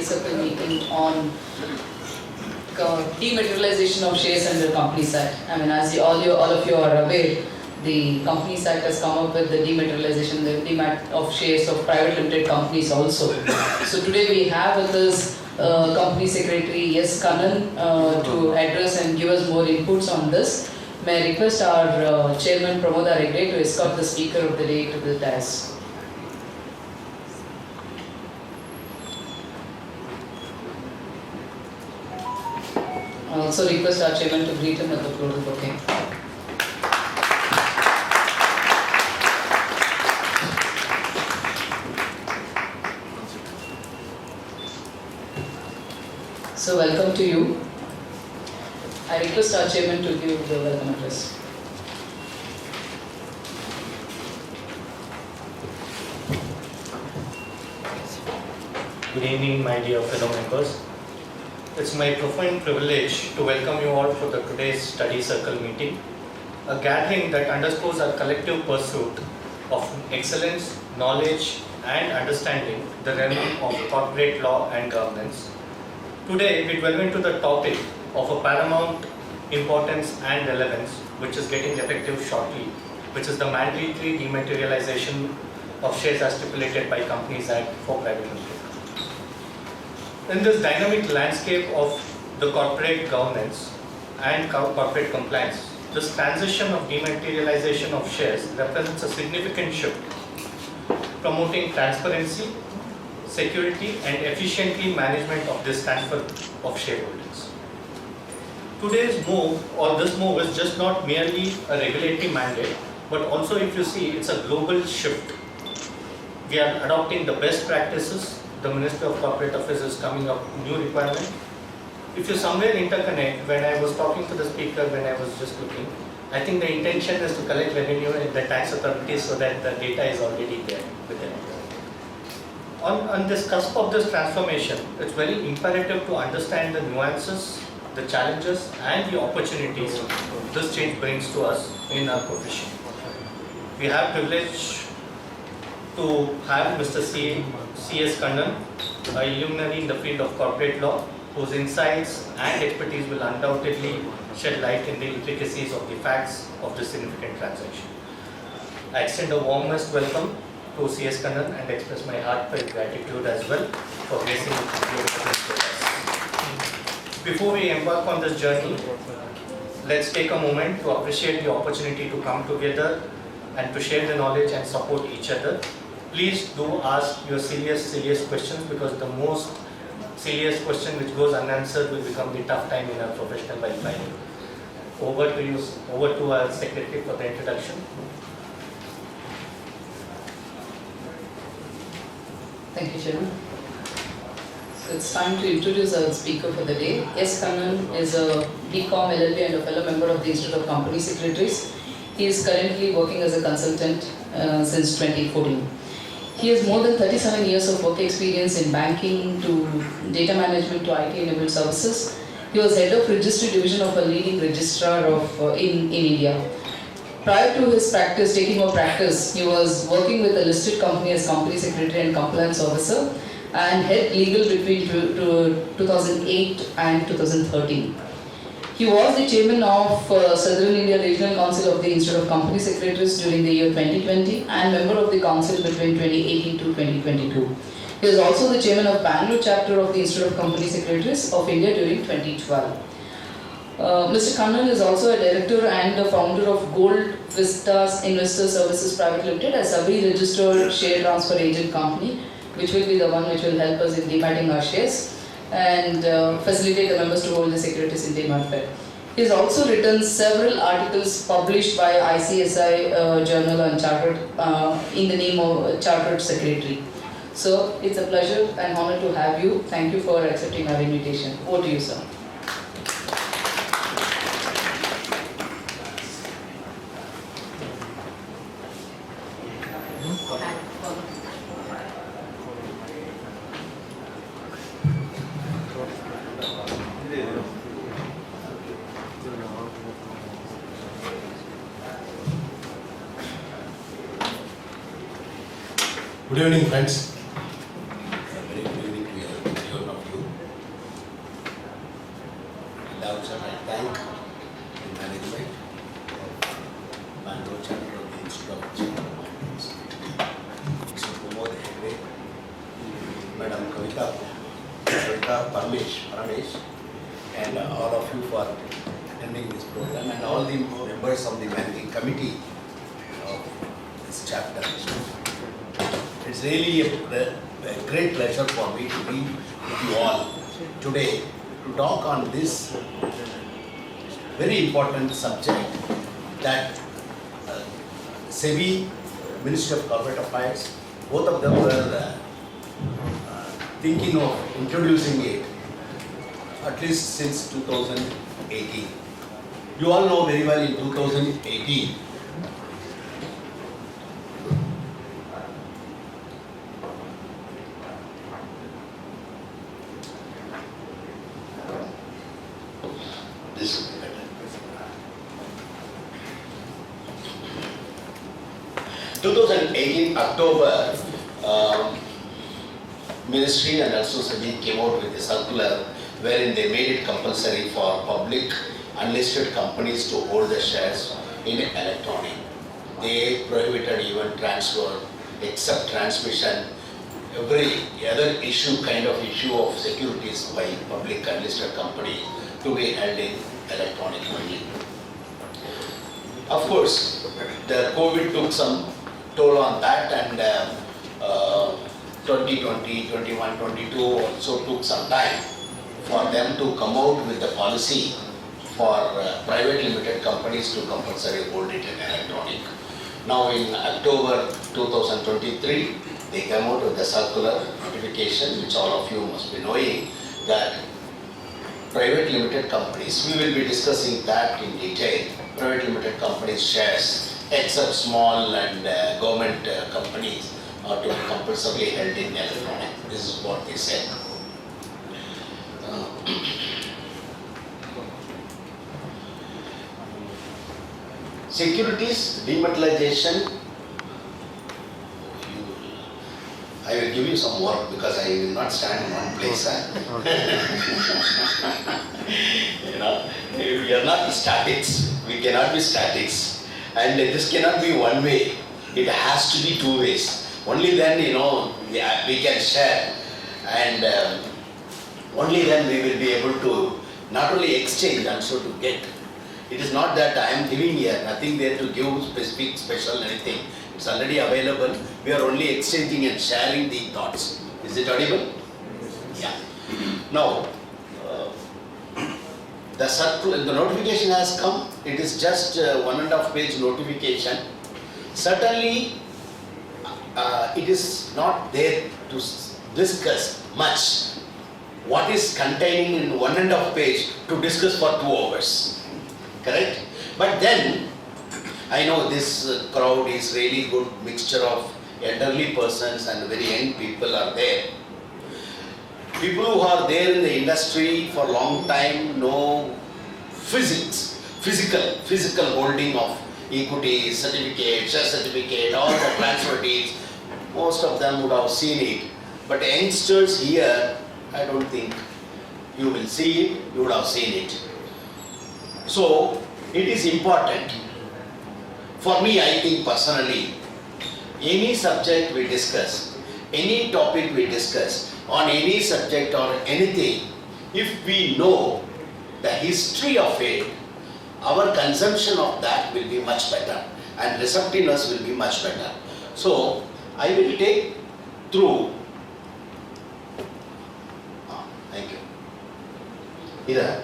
circle meeting on dematerialization of shares under Companies Act. I mean, as all of you are aware, the Companies Act has come up with the dematerialization, the demat of shares of private limited companies also. So today we have with us Company Secretary CS Kannan to address and give us more inputs on this. May I request our Chairman Pramod Aregre to escort the speaker of the day to the dais. I also request our Chairman to greet him at the floor of the bouquet. So welcome to you. I request our Chairman to give the welcome address. Good evening, my dear fellow members. It's my profound privilege to welcome you all for today's study circle meeting, a gathering that underscores our collective pursuit of excellence, knowledge, and understanding the realm of corporate law and governance. Today, we delve into the topic of a paramount importance and relevance, which is getting effective shortly, which is the mandatory dematerialization of shares as stipulated by Companies Act for private limited. In this dynamic landscape of the corporate governance and corporate compliance, this transition of dematerialization of shares represents a significant shift, promoting transparency, security, and efficiently management of this transfer of shareholdings. Today's move, or this move, is just not merely a regulatory mandate, but also, if you see, it's a global shift. We are adopting the best practices. The Ministry of Corporate Affairs is coming up with new requirement. If you somewhere interconnect, when I was talking to the speaker, when I was just looking, I think the intention is to collect revenue in the tax authorities so that the data is already there with them. On this cusp of this transformation, it's very imperative to understand the nuances, the challenges, and the opportunities this change brings to us in our profession. We have privilege to have Mr. CS Kannan, a luminary in the field of corporate law, whose insights and expertise will undoubtedly shed light in the intricacies of the facts of this significant transaction. I extend a warmest welcome to CS Kannan and express my heartfelt gratitude as well for gracing with us. Before we embark on this journey, let's take a moment to appreciate the opportunity to come together and to share the knowledge and support each other. Please do ask your serious questions, because the most serious question which goes unanswered will become the tough time in our professional life. Over to you, over to our secretary for the introduction. Thank you, Chairman. So it's time to introduce our speaker for the day. S. Kannan is a BCom LLB and a fellow member of the Institute of Company Secretaries. He is currently working as a consultant since 2014. He has more than 37 years of work experience in banking to data management to IT-enabled services. He was head of registry division of a leading registrar in India. Prior to his taking over practice, he was working with a listed company as company secretary and compliance officer and head legal between 2008 and 2013. He was the chairman of Southern India Regional Council of the Institute of Company Secretaries during the year 2020 and member of the council between 2018 to 2022. He was also the chairman of Bangalore chapter of the Institute of Company Secretaries of India during 2012. Mr. Kannan is also a director and a founder of Gold Vistas Investor Services Private Limited, a sub-registered share transfer agent company, which will be the one which will help us in dematting our shares and facilitate the members to hold the securities in demat fed. He has also written several articles published by ICSI Journal and Chartered in the name of Chartered Secretary. So it's a pleasure and honor to have you. Thank you for accepting our invitation. Over to you, sir. Good evening, friends. Very good evening to you all of also I thank the management of Bangalore chapter of the Institute of Economics, Mr. Pramod Hegde, Madam Kavita Paramesh, and all of you for attending this program, and all the members of the managing committee of this chapter. It's really a great pleasure for me to be with you all today to talk on this very important subject that SEBI, Ministry of Corporate Affairs, both of them were thinking of introducing it at least since 2018. You all know very well in 2018, this is better. 2018 October, Ministry and also SEBI came out with a circular wherein they made it compulsory for public unlisted companies to hold the shares in electronic. They prohibited even transfer, except transmission, every other kind of issue of securities by public unlisted company to be held in electronic only. Of course, the COVID took some toll on that, and 2020, 21, 22 also took some time for them to come out with the policy for private limited companies to compulsory hold it in electronic. Now in October 2023, they came out with the circular notification, which all of you must be knowing, that private limited companies, we will be discussing that in detail, private limited companies shares, except small and government companies, are to be compulsorily held in electronic. This is what they said. Securities dematerialization, I will give you some work because I will not stand in one place. You know, we are not statics. We cannot be statics, and this cannot be one way. It has to be two ways. Only then, you know, we can share, and only then we will be able to not only exchange, also to get. It is not that I am giving here, nothing there to give specific, special, anything. It's already available. We are only exchanging and sharing the thoughts. Is it audible? Yeah. Now, the notification has come. It is just 1.5 page notification. Certainly, it is not there to discuss much. What is containing in 1.5 page to discuss for 2 hours. Correct? But then, I know this crowd is really good mixture of elderly persons and very young people are there. People who are there in the industry for a long time know physical holding of equity, certificate, share certificate, all the transfer deeds. Most of them would have seen it. But youngsters here, I don't think you will see it, you would have seen it. So, it is important. For me, I think personally, any subject we discuss, any topic we discuss, on any subject or anything, if we know the history of it, our consumption of that will be much better and receptiveness will be much better. So, I will take through. Thank you. Here.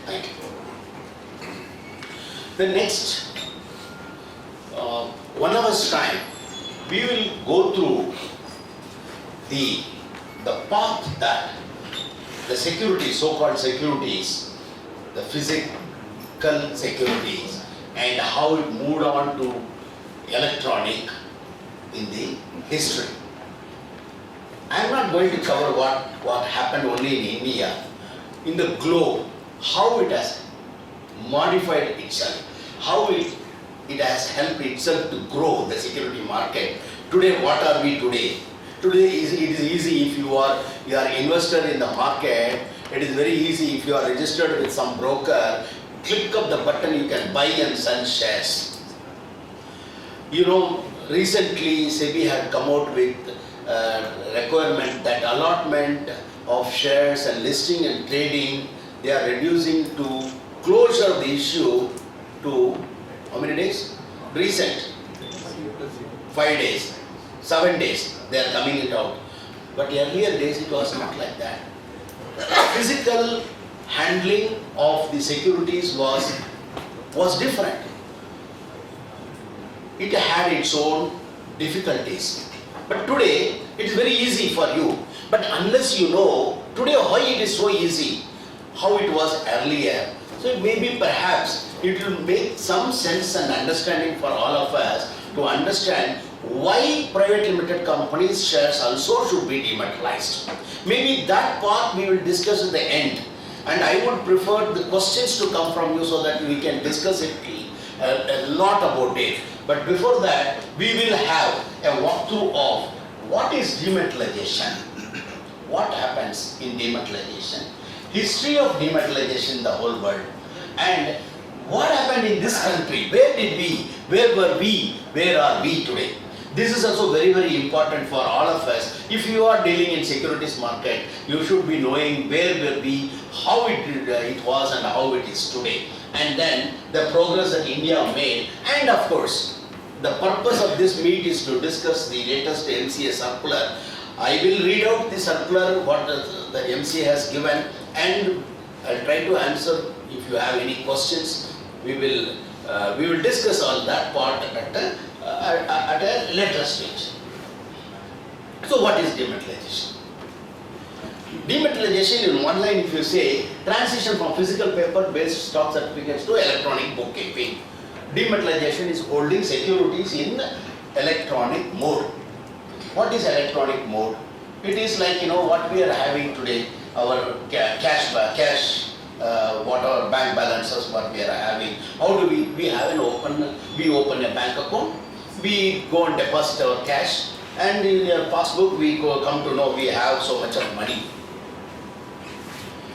Thank you. The next 1 hour's time, we will go through the path that the securities, so-called securities, the physical securities, and how it moved on to electronic in the history. I am not going to cover what happened only in India. In the globe, how it has modified itself, how it has helped itself to grow the security market. Today, what are we today? Today it is easy if you are investor in the market. It is very easy if you are registered with some broker. Click of the button, you can buy and sell shares. You know, recently SEBI had come out with requirement that allotment of shares and listing and trading, they are reducing to closure of the issue to how many days? Recent 5 days, 7 days they are coming it out. But earlier days it was not like that. Physical handling of the securities was different. It had its own difficulties. But today it is very easy for you. But unless you know today why it is so easy, how it was earlier, so maybe perhaps it will make some sense and understanding for all of us to understand why private limited companies shares also should be dematerialized. Maybe that part we will discuss at the end, and I would prefer the questions to come from you so that we can discuss it a lot about it. But before that, we will have a walkthrough of what is dematerialization, what happens in dematerialization, history of dematerialization in the whole world, and what happened in this country, where were we, where are we today. This is also very, very important for all of us. If you are dealing in securities market, you should be knowing where were we, how it was and how it is today. And then the progress that India made, and of course, the purpose of this meet is to discuss the latest MCA circular. I will read out the circular, what the MCA has given, and I'll try to answer if you have any questions. We will discuss on that part at a later stage. So what is dematerialization? Dematerialization in one line, if you say, transition from physical paper-based stock certificates to electronic bookkeeping. Dematerialization is holding securities in electronic mode. What is electronic mode? It is like, you know, what we are having today, our cash, what our bank balances, what we are having. How do we open a bank account, we go and deposit our cash, and in your passbook we come to know we have so much of money.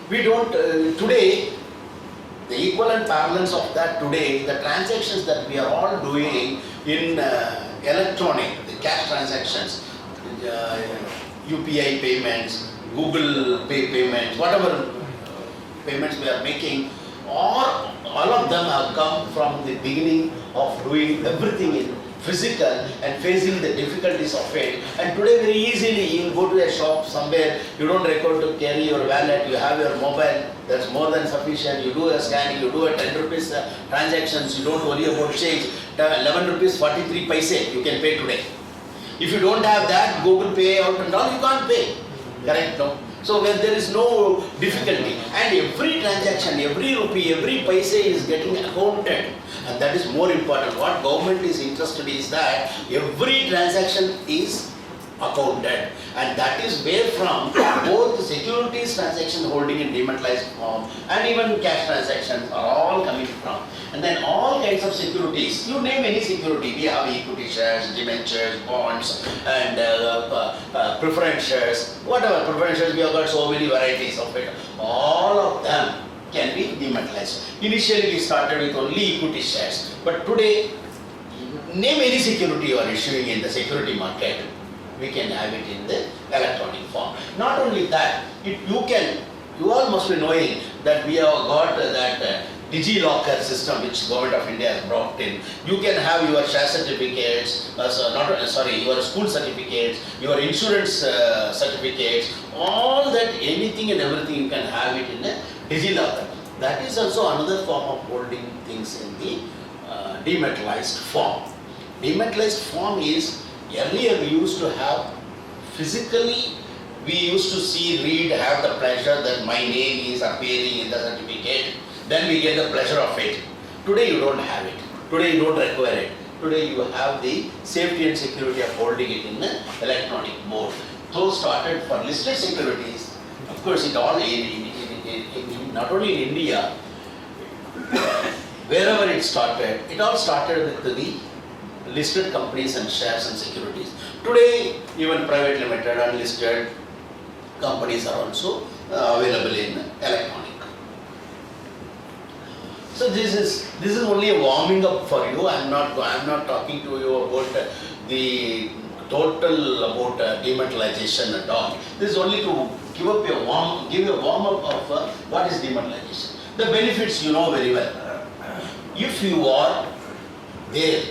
We don't, today, the equivalent parlance of that today, the transactions that we are all doing in electronic, the cash transactions, UPI payments, Google Pay payments, whatever payments we are making, all of them have come from the beginning of doing everything in physical and facing the difficulties of it. And today very easily you go to a shop somewhere, you don't require to carry your wallet, you have your mobile, that's more than sufficient. You do a scanning, you do a 10 rupees transactions, you don't worry about change. 11 rupees 43 paise you can pay today. If you don't have that, Google Pay out and all, you can't pay. Correct? No? So where there is no difficulty, and every transaction, every rupee, every paise is getting accounted, and that is more important. What government is interested is that every transaction is accounted, and that is where from both the securities transaction holding in dematerialized form and even cash transactions are all coming from. And then all kinds of securities, you name any security, we have equity shares, debentures, bonds, and preference shares, whatever preference shares, we have got so many varieties of it. All of them can be dematerialized. Initially we started with only equity shares, but today, name any security you are issuing in the security market, we can have it in the electronic form. Not only that, you all must be knowing that we have got that DigiLocker system which Government of India has brought in. You can have your share certificates, your school certificates, your insurance certificates, all that, anything and everything you can have it in a DigiLocker. That is also another form of holding things in the dematerialized form. Dematerialized form is, earlier we used to have physically, we used to see, read, have the pleasure that my name is appearing in the certificate, then we get the pleasure of it. Today you don't have it. Today you don't require it. Today you have the safety and security of holding it in the electronic mode. Those started for listed securities. Of course, it all in not only in India, wherever it started, it all started with the listed companies and shares and securities. Today, even private limited, unlisted companies are also available in electronic. So this is only a warming up for you. I'm not talking to you about the total about dematerialization and all. This is only to give you a warm up of what is dematerialization. The benefits you know very well. If you are there,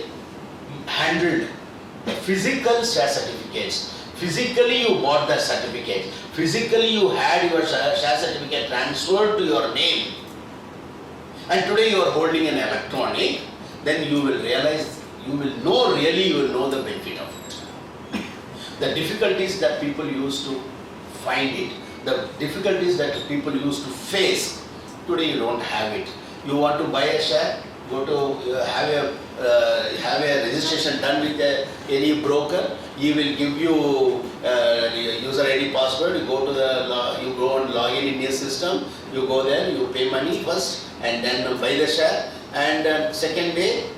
handled the physical share certificates, physically you bought the certificate, physically you had your share certificate transferred to your name, and today you are holding an electronic, then you will realize, you will know the benefit of it. The difficulties that people used to find it, the difficulties that people used to face, today you don't have it. You want to buy a share, go to have a registration done with any broker. He will give you user ID password. You go and log in your system. You go there, you pay money first, and then buy the share. And second day,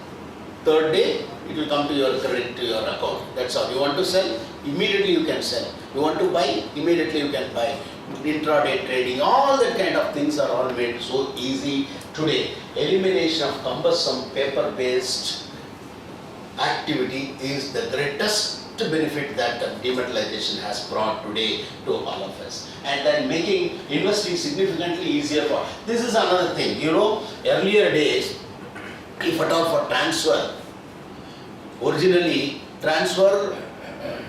third day, it will come to your credit to your account. That's all. You want to sell, immediately you can sell. You want to buy, immediately you can buy. Intraday trading, all that kind of things are all made so easy today. Elimination of cumbersome paper-based activity is the greatest benefit that dematerialization has brought today to all of us. And then making investing significantly easier for. This is another thing. You know, earlier days, if at all for transfer, originally transfer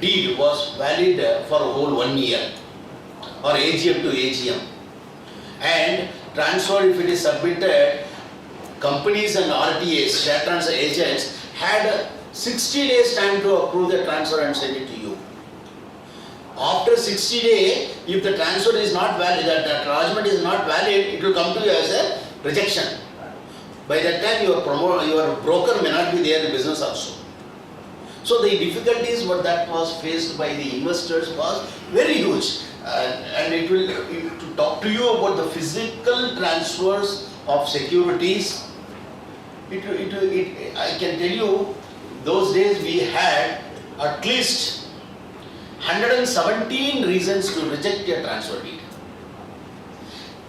deed was valid for a whole 1 year. Or AGM to AGM, and transfer, if it is submitted, companies and RTAs, share transfer agents, had 60 days time to approve the transfer and send it to you. After 60 days, if the transfer is not valid, that acknowledgement is not valid, it will come to you as a rejection. By that time, your broker may not be there in business also. So the difficulties that was faced by the investors was very huge. And it will, to talk to you about the physical transfers of securities, I can tell you, those days we had at least 117 reasons to reject a transfer deed.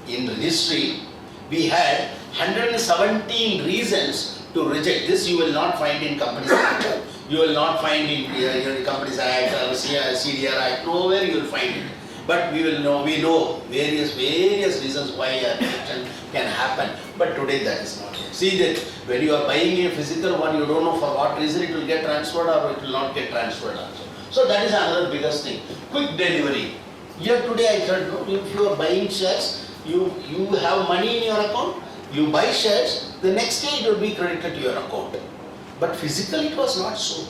In registry, we had 117 reasons to reject. This you will not find in Companies Act. You will not find in Companies Act, CDR Act, nowhere you will find it. But we know various reasons why a rejection can happen. But today that is not it. See that when you are buying a physical one, you don't know for what reason it will get transferred or it will not get transferred also. So that is another biggest thing. Quick delivery. Here today I heard, if you are buying shares, you have money in your account, you buy shares, the next day it will be credited to your account. But physically it was not so.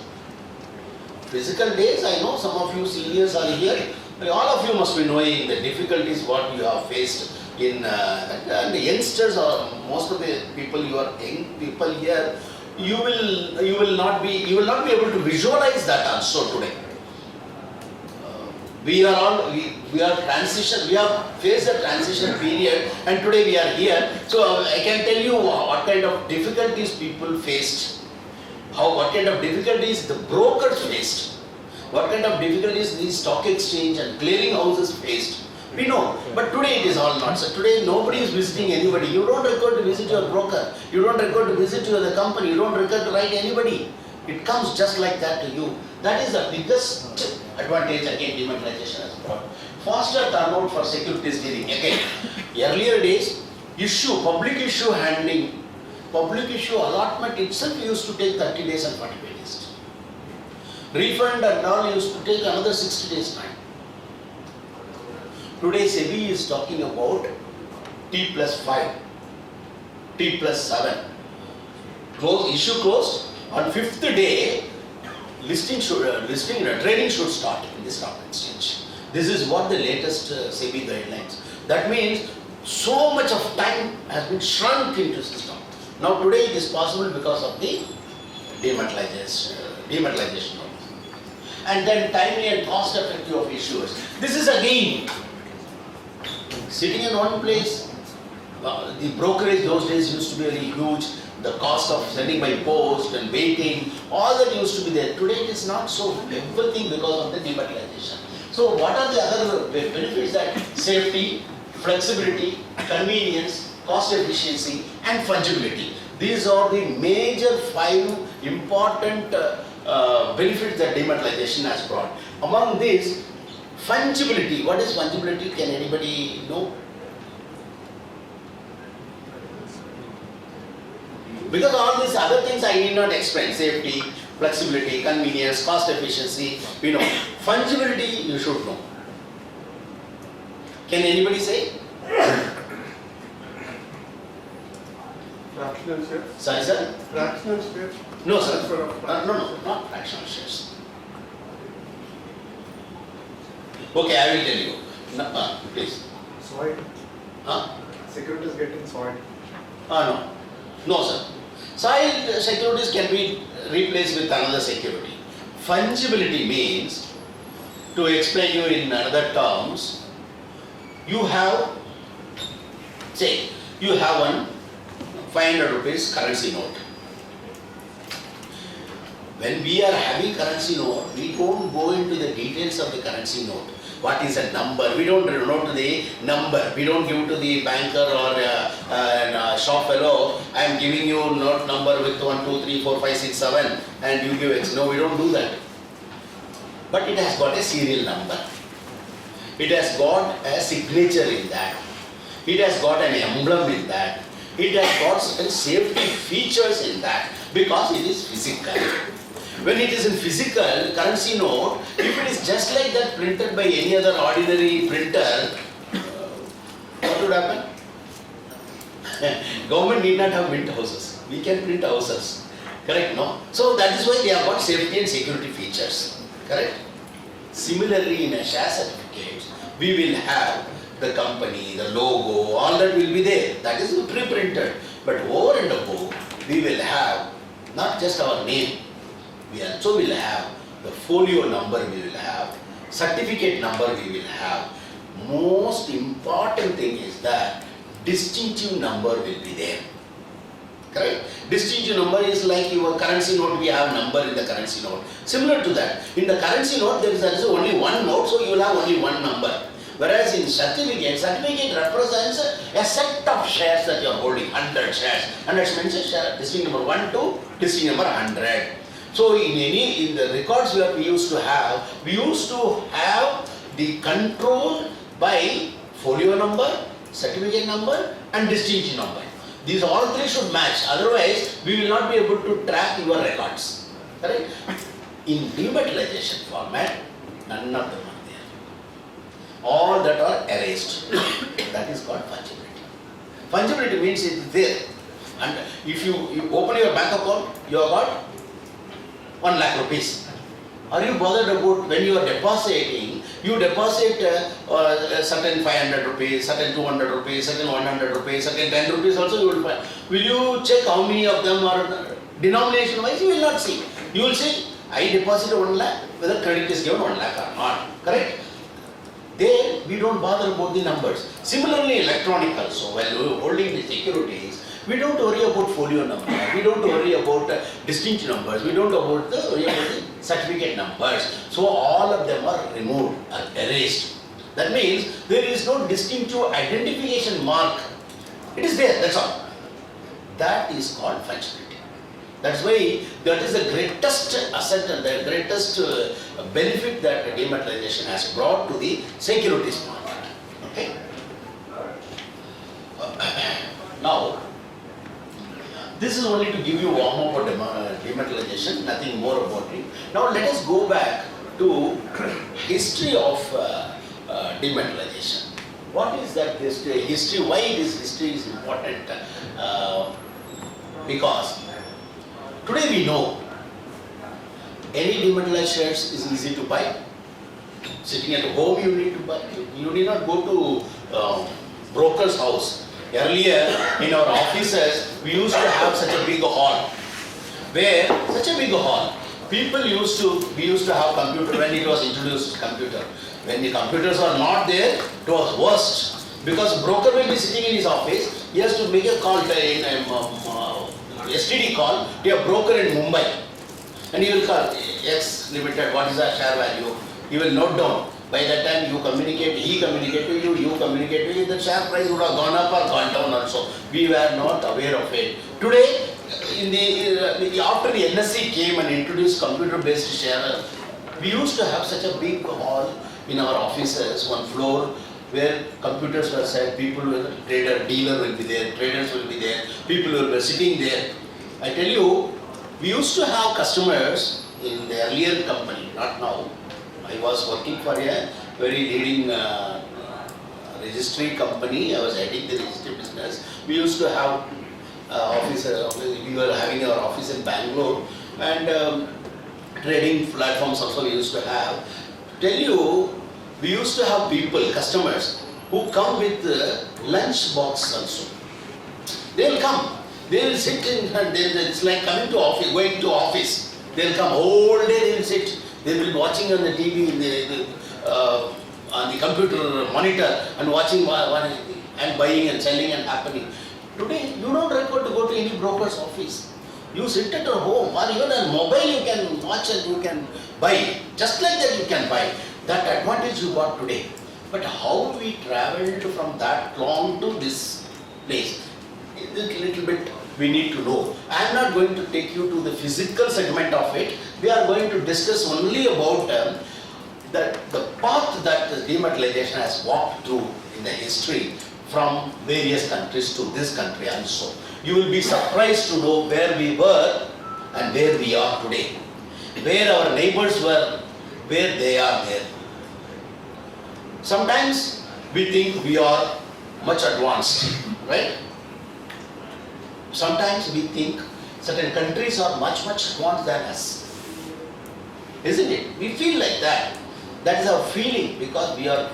Physical days, I know some of you seniors are here. All of you must be knowing the difficulties what you have faced in and the youngsters or most of the people, you are young people here, you will not be able to visualize that also today. We are transition, we have faced a transition period, and today we are here. So I can tell you what kind of difficulties people faced, what kind of difficulties the brokers faced. What kind of difficulties the stock exchange and clearing houses faced, we know. But today it is all not so. Today nobody is visiting anybody. You don't record to visit your broker. You don't record to visit the company. You don't record to write anybody. It comes just like that to you. That is the biggest advantage again dematerialization has brought. Faster turnout for securities dealing. Again, earlier days, public issue handling, public issue allotment itself used to take 30 days and 45 days. Refund and all used to take another 60 days time. Today SEBI is talking about T+5, T+7. Issue closed. On 5th day, trading should start in the stock exchange. This is what the latest SEBI guidelines. That means so much of time has been shrunk into the system. Now today it is possible because of the dematerialization. And then timely and cost effective of issuers. This is again sitting in one place, The brokerage those days used to be very huge. The cost of sending by post and waiting, all that used to be there. Today it is not so. Everything because of the dematerialization. So what are the other benefits? That safety, flexibility, convenience, cost efficiency and fungibility. These are the major 5 important benefits that dematerialization has brought. Among these, fungibility. What is fungibility? Can anybody know? Because all these other things I need not explain. Safety, flexibility, convenience, cost efficiency, we know. Fungibility you should know. Can anybody say? Fractional shares? Sorry sir? Fractional shares? No sir. Transfer of fractional No, shares. not fractional shares. Okay, I will tell you. No, please. Soiled. Huh? Securities getting soiled. No. No sir. Soiled securities can be replaced with another security. Fungibility means, to explain you in another terms, you have, say, you have one 500 rupees currency note. When we are having currency note, we don't go into the details of the currency note. What is a number? We don't note the number. We don't give to the banker or shop fellow, I am giving you note number with 1, 2, 3, 4, 5, 6, 7 and you give X. No, we don't do that. But it has got a serial number. It has got a signature in that. It has got an emblem in that. It has got certain safety features in that because it is physical. When it is in physical currency note, if it is just like that printed by any other ordinary printer, what would happen? Government need not have mint houses. We can print houses. Correct, no? So that is why they have got safety and security features. Correct? Similarly, in a share certificate, we will have the company, the logo, all that will be there. That is pre-printed. But over and above, we will have not just our name, we also will have the folio number we will have, certificate number we will have. Most important thing is that distinctive number will be there. Correct? Distinctive number is like your currency note, we have number in the currency note. Similar to that, in the currency note there is only one note, so you will have only one number. Whereas in certificate represents a set of shares that you are holding, 100 shares. 100 means a share, distinct number 1 to distinct number 100. So in the records that we used to have the control by folio number, certificate number and distinct number. These all three should match, otherwise we will not be able to track your records. Correct? In dematerialization format, none of them are there. All that are erased. That is called fungibility. Fungibility means it is there. And if you open your bank account, you have got 1 lakh rupees. Are you bothered about when you are depositing, you deposit certain 500 rupees, certain 200 rupees, certain 100 rupees, certain 10 rupees also you will find. Will you check how many of them are denomination wise? You will not see. You will say, I deposited 1 lakh, whether credit is given 1 lakh or not. Correct? There we don't bother about the numbers. Similarly electronic also, while we are holding the securities, we don't worry about folio number, we don't worry about distinct numbers, we don't worry about the certificate numbers. So all of them are removed, are erased. That means there is no distinctive identification mark. It is there, that's all. That is called fungibility. That's why that is the greatest asset and the greatest benefit that dematerialization has brought to the securities market. Okay? Now, this is only to give you warm up about dematerialization, nothing more about it. Now let us go back to history of dematerialization. What is that history? Why history is important? Because today we know any dematerialized shares is easy to buy. Sitting at home you need to buy. You need not go to broker's house. Earlier in our offices we used to have such a big hall. Where such a big hall. People we used to have computer when it was introduced computer. When the computers were not there, it was worst. Because broker will be sitting in his office, he has to make a call in STD call to a broker in Mumbai. And he will call X Limited, what is our share value? He will note down. By that time you communicate, he communicate to you, you communicate to you, the share price would have gone up or gone down also. We were not aware of it. Today, after the NSE came and introduced computer-based share, we used to have such a big hall in our offices, one floor, where computers were set, people were, trader, dealer will be there, traders will be there, people will be sitting there. I tell you, we used to have customers in the earlier company, not now. I was working for a very leading registry company. I was heading the registry business. We used to have we were having our office in Bangalore, and trading platforms also we used to have. Tell you, we used to have people, customers, who come with lunch box also. They will come. They will sit in, it's like coming to office, going to office. They will come whole day, they will sit. They will be watching on the TV, on the computer monitor, and watching and buying and selling and happening. Today, you don't require to go to any broker's office. You sit at your home, or even on mobile you can watch and you can buy. Just like that you can buy. That advantage you got today. But how we traveled from that long to this place, a little bit we need to know. I am not going to take you to the physical segment of it. We are going to discuss only about the path that the dematerialization has walked through in the history from various countries to this country also. You will be surprised to know where we were and where we are today. Where our neighbors were, where they are there. Sometimes we think we are much advanced, right? Sometimes we think certain countries are much advanced than us. Isn't it? We feel like that. That is our feeling because we are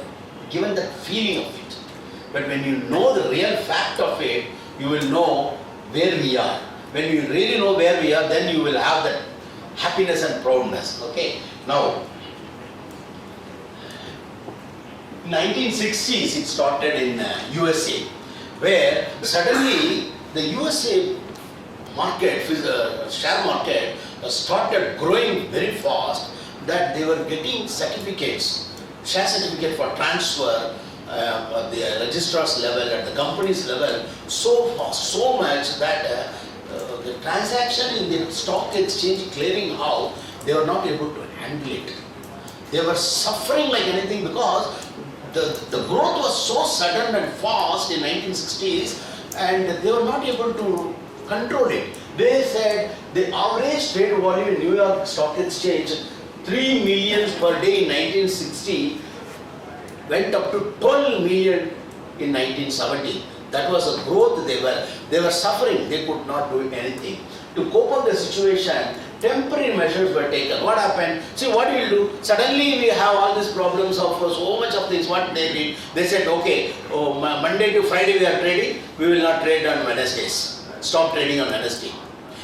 given that feeling of it. But when you know the real fact of it, you will know where we are. When you really know where we are, then you will have that happiness and proudness. Okay? Now, in 1960s, it started in USA, where suddenly the USA market, share market, started growing very fast, that they were getting certificates, share certificate for transfer at the registrar's level, at the company's level, so fast, so much that the transaction in the stock exchange clearing house, they were not able to handle it. They were suffering like anything because the growth was so sudden and fast in 1960s, and they were not able to control it. They said the average trade volume in New York Stock Exchange, 3 million per day in 1960, went up to 12 million in 1970. That was a growth. They were suffering. They could not do anything. To cope up the situation, temporary measures were taken. What happened? See, what we will do? Suddenly we have all these problems of so much of things. What they did? They said, okay, Monday to Friday we are trading. We will not trade on Wednesdays. Stop trading on Wednesday.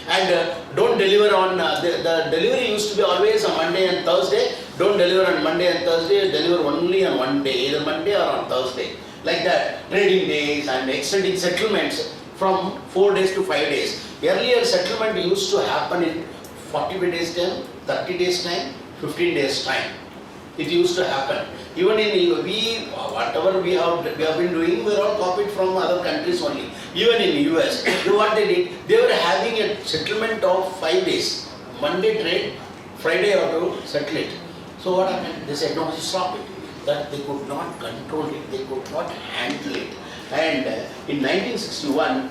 And don't deliver on, the delivery used to be always on Monday and Thursday. Don't deliver on Monday and Thursday, deliver only on one day, either Monday or on Thursday. Like that, trading days and extending settlements from 4 days to 5 days. Earlier settlement used to happen in 40 days time, 30 days time, 15 days time. It used to happen. Even in whatever we have been doing, we are all copied from other countries only. Even in US, what they did, they were having a settlement of 5 days. Monday trade, Friday or to settle it. So what happened? They said, no, stop it. That they could not control it, they could not handle it. And in 1961,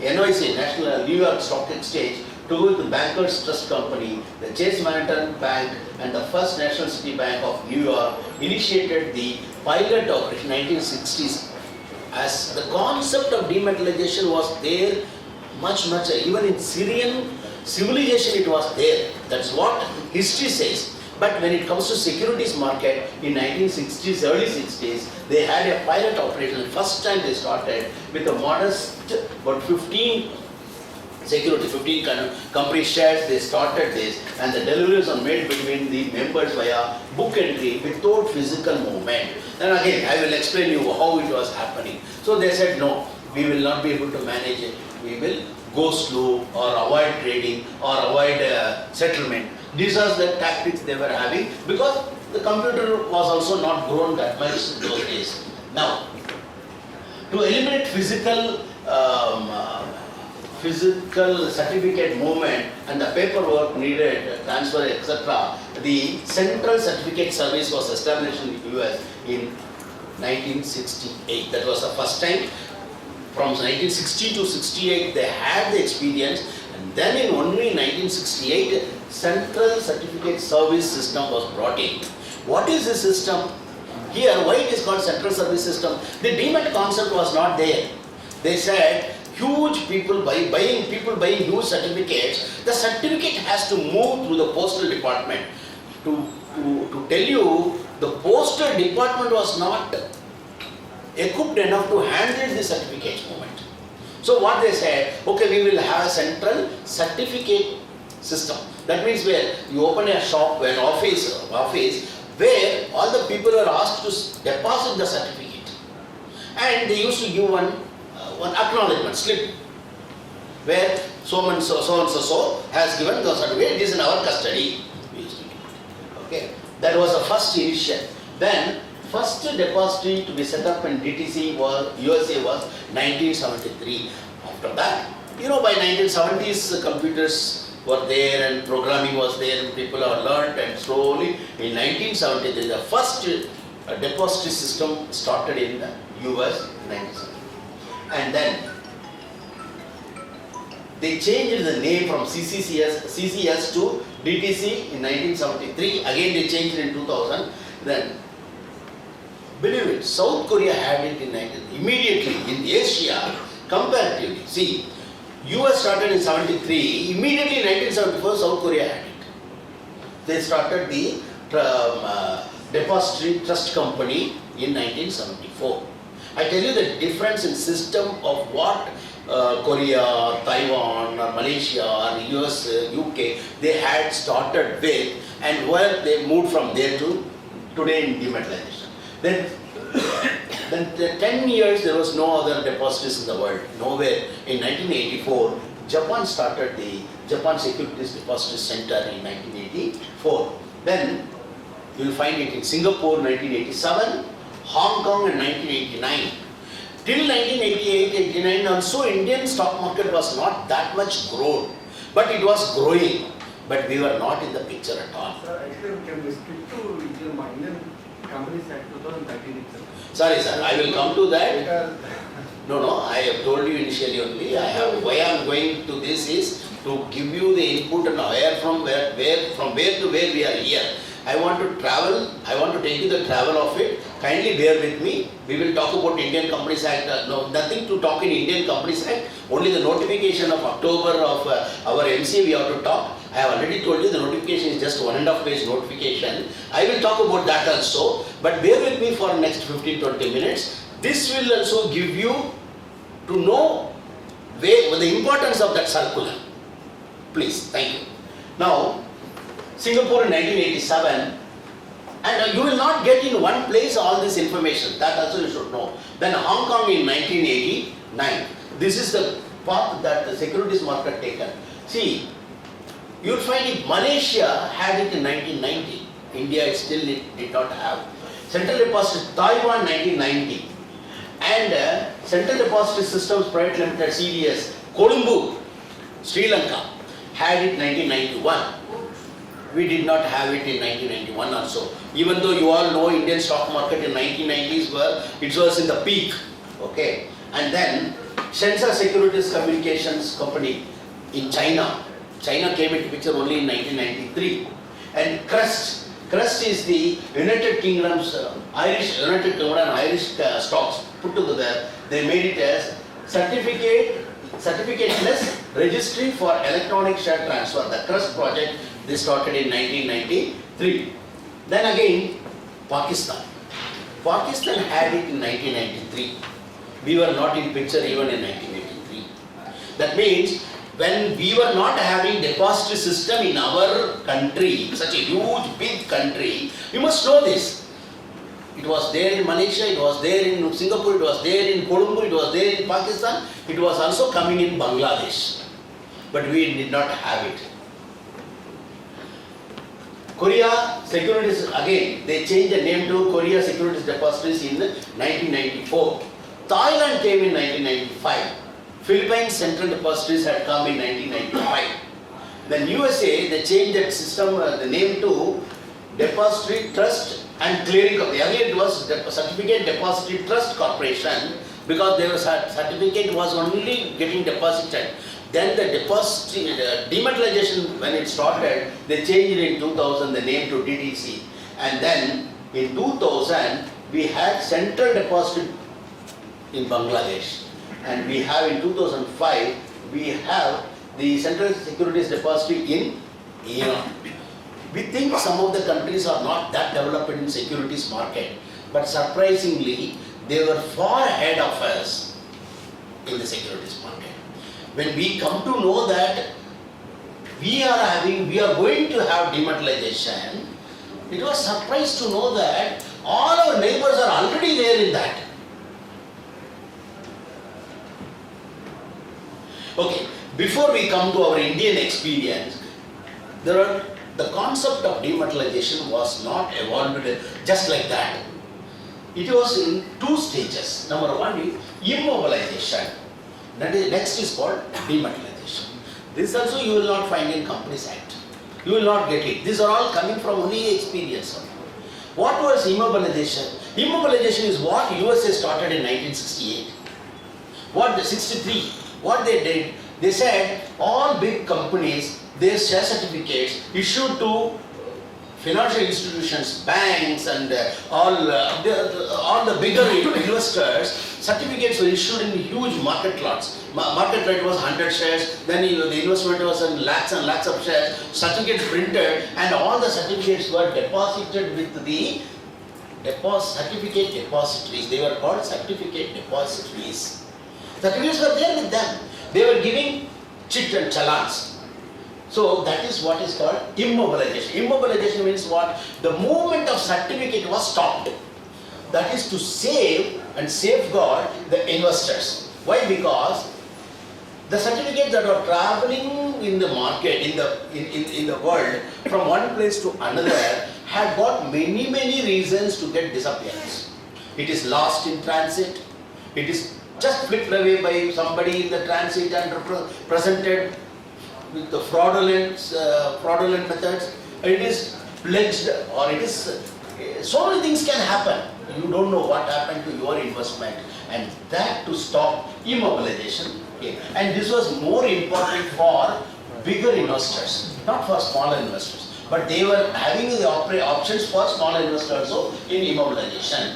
NYC, National New York Stock Exchange, together with the Bankers Trust Company, the Chase Manhattan Bank, and the First National City Bank of New York initiated the pilot operation in 1960s. As the concept of dematerialization was there much, even in Syrian civilization it was there. That's what history says. But when it comes to securities market in 1960s, early 60s, they had a pilot operation. First time they started with a modest, about 15 security, 15 company shares, they started this, and the deliveries are made between the members via book entry without physical movement. Then again, I will explain you how it was happening. So they said, no, we will not be able to manage it. We will go slow or avoid trading or avoid settlement. These are the tactics they were having because the computer was also not grown that much in those days. Now, to eliminate physical certificate movement and the paperwork needed, transfer, etc., the Central Certificate Service was established in the US in 1968. That was the first time. From 1960 to 68, they had the experience, and then in only 1968, Central Certificate Service System was brought in. What is the system? Here, why it is called Central Service System? The demat concept was not there. They said, huge people buying huge certificates, the certificate has to move through the postal department. To tell you, the postal department was not equipped enough to handle the certificate movement. So what they said, okay, we will have a central certificate system. That means where you open a shop, an office where all the people are asked to deposit the certificate. And they used to give one acknowledgement slip where so and so has given the certificate, it is in our custody. We used to give it. Okay, that was the first initial. Then first depository to be set up in DTC USA was 1973. After that, by 1970s computers were there and programming was there and people have learned, and slowly in 1973 the first depository system started in the US 1970. And then they changed the name from CCS to DTC in 1973. Again they changed it in 2000. Then, believe it, South Korea had it immediately in Asia comparatively. See, US started in 73, immediately in 1974 South Korea had it. They started the Depository Trust Company in 1974. I tell you the difference in system of what Korea or Taiwan or Malaysia or US, UK, they had started with and where they moved from there to today in dematerialization. Then 10 years there was no other depositories in the world, nowhere. In 1984, Japan started the Japan Securities Depository Center in 1984. Then you will find it in Singapore 1987, Hong Kong in 1989. Till 1988-89 also Indian stock market was not that much grown, but it was growing, but we were not in the picture at all. Sir, actually, can we skip to Indian Companies Act 2013 itself? Sorry sir, I will come to that. No, I have told you initially only. Why I am going to this is to give you the input and where from where to where we are here. I want to travel, I want to take you the travel of it. Kindly bear with me. We will talk about Indian Companies Act. No, nothing to talk in Indian Companies Act. Only the notification of October of our MCA we have to talk. I have already told you the notification is just 1.5 page notification. I will talk about that also. But bear with me for next 15-20 minutes. This will also give you to know the importance of that circular. Please, thank you. Now, Singapore in 1987, and you will not get in one place all this information, that also you should know. Then Hong Kong in 1989, this is the path that the securities market taken. See, you will find it, Malaysia had it in 1990, India it did not have. Central Depository, Taiwan 1990, and Central Depository Systems Private Limited CDS, Colombo, Sri Lanka, had it 1991. We did not have it in 1991 also. Even though you all know Indian stock market in 1990s it was in the peak. Okay. And then Shenzhen Securities Communications Company in China. China came into picture only in 1993. And Crest is the United Kingdom's United Kingdom and Irish stocks put together. They made it as certificateless registry for electronic share transfer. The Crest project, they started in 1993. Then again, Pakistan. Pakistan had it in 1993. We were not in picture even in 1983. That means When we were not having depository system in our country, such a huge, big country, you must know this. It was there in Malaysia, it was there in Singapore, it was there in Colombo, it was there in Pakistan, it was also coming in Bangladesh. But we did not have it. Korea Securities, again, they changed the name to Korea Securities Depositories in 1994. Thailand came in 1995. Philippines Central Depositories had come in 1995. Then USA, they changed that system, the name to Depository Trust and Clearing Company. Earlier it was Certificate Depository Trust Corporation because their certificate was only getting deposited. Then the depository, dematerialization, when it started, they changed it in 2000, the name to DTC. And then in 2000, we had Central Depository in Bangladesh. And we have in 2005, we have the Central Securities Depository in Iran. We think some of the countries are not that developed in securities market, but surprisingly, they were far ahead of us in the securities market. When we come to know that we are going to have dematerialization, it was surprised to know that all our neighbors are already there in that. Okay, before we come to our Indian experience, the concept of dematerialization was not evolved just like that. It was in two stages. Number one is immobilization. Next is called dematerialization. This also you will not find in Companies Act. You will not get it. These are all coming from only experience. What was immobilization? Immobilization is what USA started in 1968. What they did, they said all big companies, their share certificates issued to financial institutions, banks, and all the bigger investors, certificates were issued in huge market lots. Market lot was 100 shares, then the investment was in lakhs and lakhs of shares, certificates printed, and all the certificates were deposited with the certificate depositories. They were called certificate depositories. Certificates were there with them. They were giving chit and challans. So that is what is called immobilization. Immobilization means what? The movement of certificate was stopped. That is to save and safeguard the investors. Why? Because the certificates that are traveling in the market, in the world, from one place to another, had got many reasons to get disappearance. It is lost in transit. It is just flipped away by somebody in the transit and presented with the fraudulent methods. It is pledged, or it is so many things can happen. You don't know what happened to your investment, and that to stop immobilization. Okay. And this was more important for bigger investors, not for smaller investors. But they were having the options for smaller investors also in immobilization.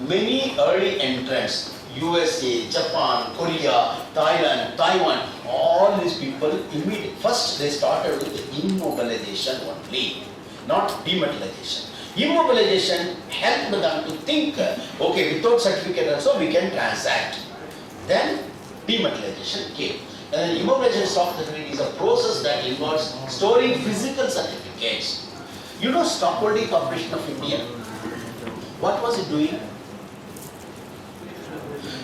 Many early entrants, USA, Japan, Korea, Thailand, Taiwan, all these people, first they started with immobilization only, not dematerialization. Immobilization helped them to think, okay, without certificate also we can transact. Then dematerialization came. And then immobilization stock certificate is a process that involves storing physical certificates. You know Stockholding Corporation of India? What was it doing?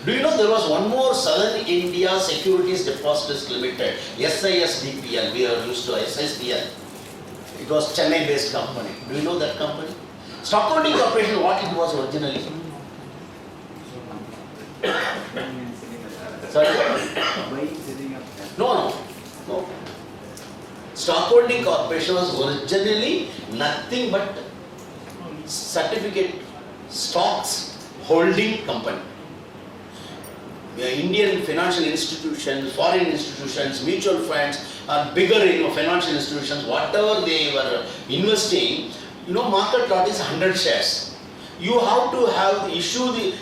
Do you know there was one more Southern India Securities Depositories Limited, SISDPL, we are used to SISDPL. It was Chennai based company. Do you know that company? Stockholding Corporation, what it was originally? Sorry? No. Stockholding Corporation was originally nothing but certificate stocks holding company. Indian financial institutions, foreign institutions, mutual funds, or bigger financial institutions, whatever they were investing, market lot is 100 shares. You have to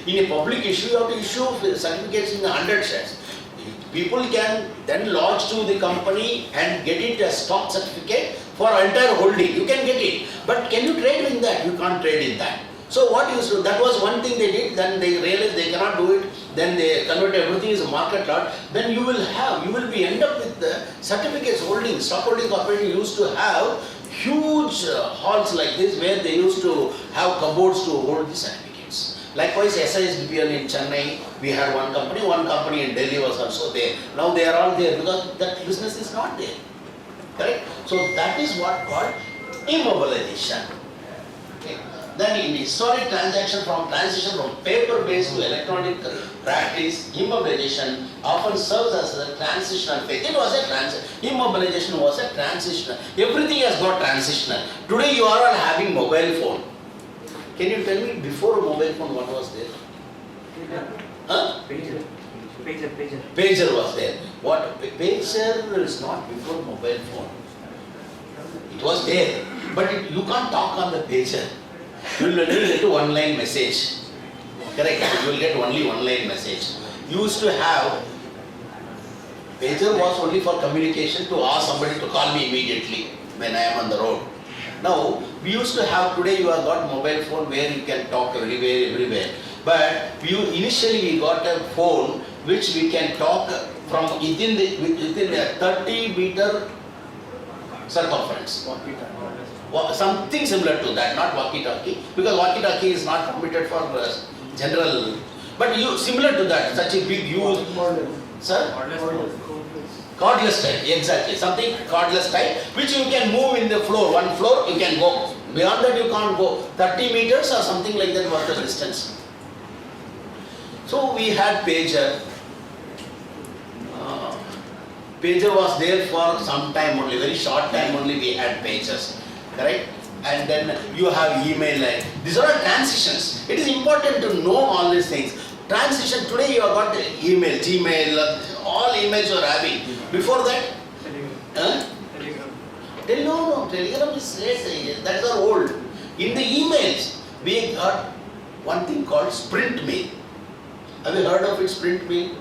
in a public issue, you have to issue certificates in 100 shares. People can then lodge to the company and get it as stock certificate for entire holding. You can get it. But can you trade in that? You can't trade in that. So what used to, that was one thing they did, then they realized they cannot do it, then they converted everything as a market lot, then you will be end up with the certificates holding, stock holding corporation used to have huge halls like this where they used to have cupboards to hold the certificates. Likewise, SISBPL in Chennai, we had one company in Delhi was also there. Now they are all there because that business is not there. Correct? So that is what called immobilization. Okay. Then in historic transition from paper-based to electronic practice, immobilization often serves as a transitional phase. It was a immobilization was a transitional. Everything has got transitional. Today you are all having mobile phone. Can you tell me before mobile phone what was there? Huh? Pager was there. What? Pager is not before mobile phone. It was there. But you can't talk on the pager. You will only get one line message. Correct? You will get only one line message. You used to have, pager was only for communication to ask somebody to call me immediately when I am on the road. Now, we used to have, today you have got mobile phone where you can talk everywhere. But initially we got a phone which we can talk from within a 30-meter circumference. Something similar to that, not walkie-talkie, because walkie-talkie is not permitted for general, but similar to that, such a big huge, sir? Cordless type, exactly, something cordless type, which you can move in the floor, one floor you can go, beyond that you can't go, 30 meters or something like that was the distance. So we had pager. Pager was there for some time only, very short time only we had pagers. Correct? And then you have email. These are all transitions. It is important to know all these things. Transition, today you have got email, Gmail, all emails you are having. Before that? Telegram is late. That is old. In the emails, we got one thing called sprint mail. Have you heard of it, sprint mail?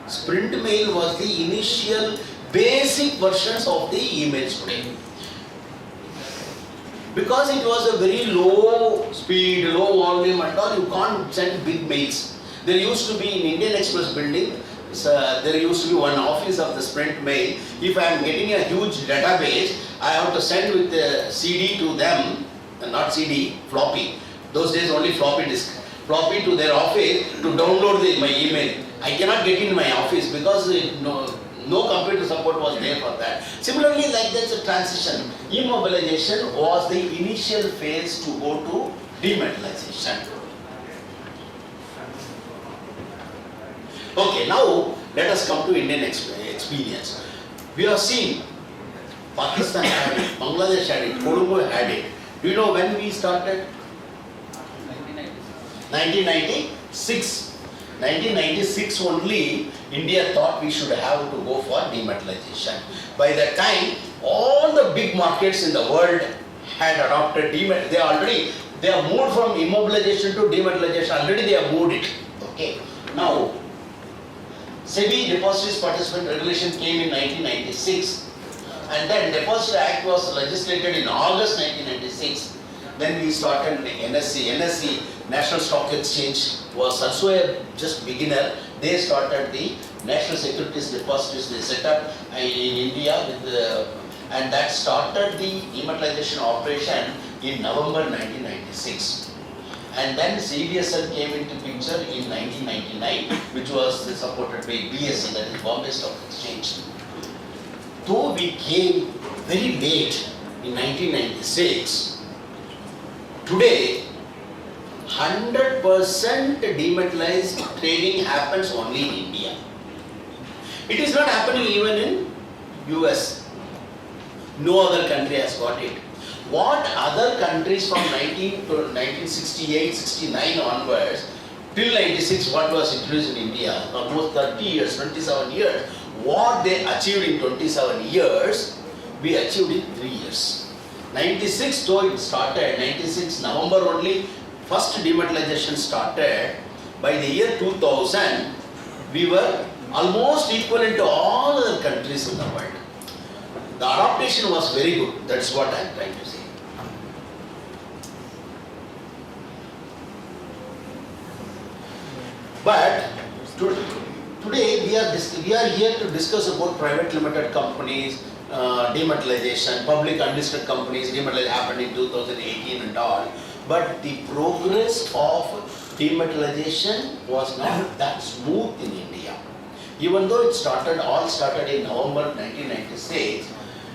Sprint mail was the initial basic versions of the emails today. Because it was a very low speed, low volume and all, you can't send big mails. There used to be in Indian Express building, there used to be one office of the Sprint Mail. If I am getting a huge database, I have to send with the CD to them, not CD, floppy. Those days only floppy disk. Floppy to their office to download my email. I cannot get in my office because no computer support was there for that. Similarly, like that's a transition. Immobilization was the initial phase to go to dematerialization. Okay, now let us come to Indian experience. We have seen Pakistan had it, Bangladesh had it, Colombo had it. Do you know when we started? 1996. 1996 only, India thought we should have to go for dematerialization. By that time, all the big markets in the world had adopted demat. They have moved from immobilization to dematerialization. Already they have moved it. Okay. Now, SEBI Depositories Participant Regulation came in 1996, and then Depository Act was legislated in August 1996. Then we started NSE, National Stock Exchange, was also a just beginner. They started the National Securities Depositories. They set up in India and that started the dematerialization operation in November 1996. And then CDSL came into picture in 1999, which was supported by BSE, that is Bombay Stock Exchange. Though we came very late in 1996, today 100% dematerialized trading happens only in India. It is not happening even in US. No other country has got it. What other countries from 1968, 69 onwards, till 96, what was introduced in India, almost 30 years, 27 years, what they achieved in 27 years, we achieved in 3 years. 96 though it started, 96 November only, first dematerialization started. By the year 2000, we were almost equivalent to all other countries in the world. The adaptation was very good, that's what I am trying to say. But today we are here to discuss about private limited companies, dematerialization, public unlisted companies, dematerialization happened in 2018 and all. But the progress of dematerialization was not that smooth in India. Even though it all started in November 1996,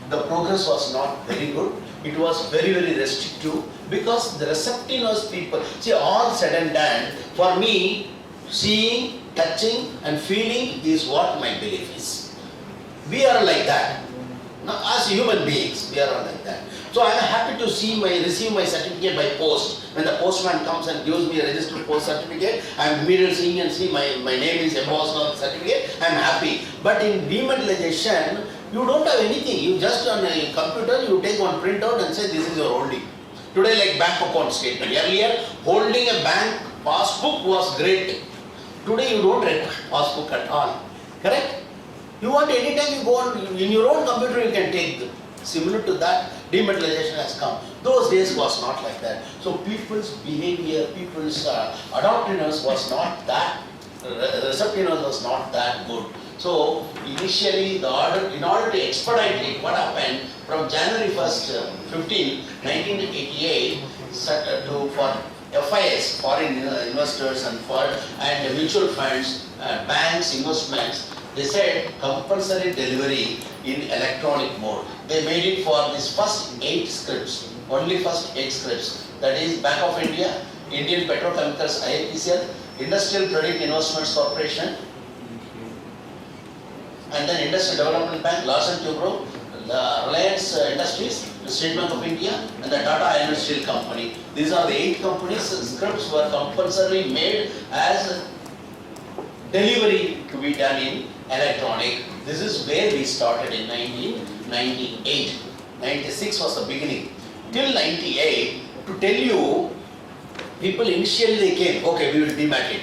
the progress was not very good. It was very, very restrictive because the receptiveness people, see, all said and done, for me, seeing, touching and feeling is what my belief is. We are like that. Now, as human beings, we are all like that. So I am happy to receive my certificate by post. When the postman comes and gives me a registered post certificate, I am immediately seeing and see my name is embossed on the certificate, I am happy. But in dematerialization, you don't have anything. You just on a computer, you take one printout and say this is your holding. Today like bank account statement. Earlier, holding a bank passbook was great. Today you don't require passbook at all. Correct? You want anytime you go on, in your own computer you can take them. Similar to that, dematerialization has come. Those days was not like that. So people's behavior, people's adoptiveness was not that, receptiveness was not that good. So initially the order, in order to expedite it, what happened from January 1st, 1988, for FIS, foreign investors and mutual funds, banks, investments, they said compulsory delivery in electronic mode. They made it for this first 8 scripts, only first 8 scripts. That is Bank of India, Indian Petrochemicals IPCL, Industrial Credit Investments Corporation, and then Industrial Development Bank, Larsen Tubro, Reliance Industries, the State Bank of India, and the Tata Iron and Steel Company. These are the 8 companies. Scripts were compulsorily made as delivery to be done in electronic. This is where we started in 1998. 96 was the beginning. Till 98, to tell you, people initially they came, okay, we will demat it.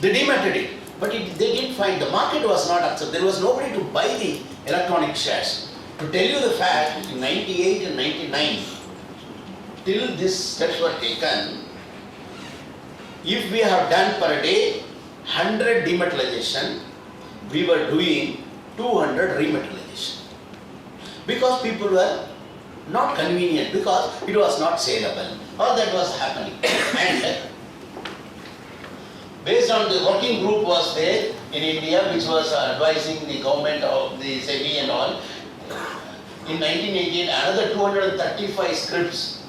They dematted it, but they didn't find, the market was not accepted. There was nobody to buy the electronic shares. To tell you the fact, in 98 and 99, till these steps were taken, if we have done per day 100 dematerialization, we were doing 200 rematerialization. Because people were not convenient, because it was not saleable. All that was happening. And based on the working group was there in India, which was advising the government of the SEBI and all. In 1988, another 235 scripts,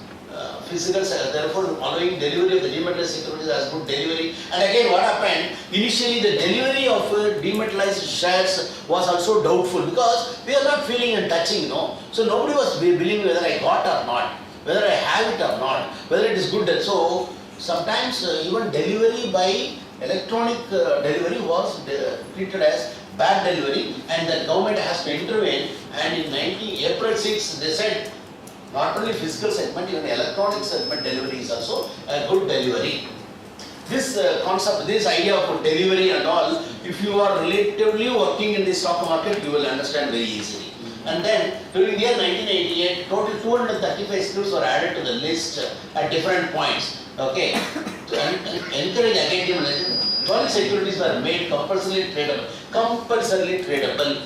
physical, therefore allowing delivery of the dematerialized securities as good delivery. And again, what happened? Initially, the delivery of dematerialized shares was also doubtful because we are not feeling and touching, no. So nobody was believing whether I got or not, whether I have it or not, whether it is good. So sometimes even delivery by electronic delivery was treated as bad delivery, and the government has to intervene. And in April 6, they said not only physical segment, even electronic segment delivery is also a good delivery. This concept, this idea of delivery and all, if you are relatively working in the stock market, you will understand very easily. And then during the year 1988, total 235 scripts were added to the list at different points. Okay, to encourage again, 12 securities were made compulsorily tradable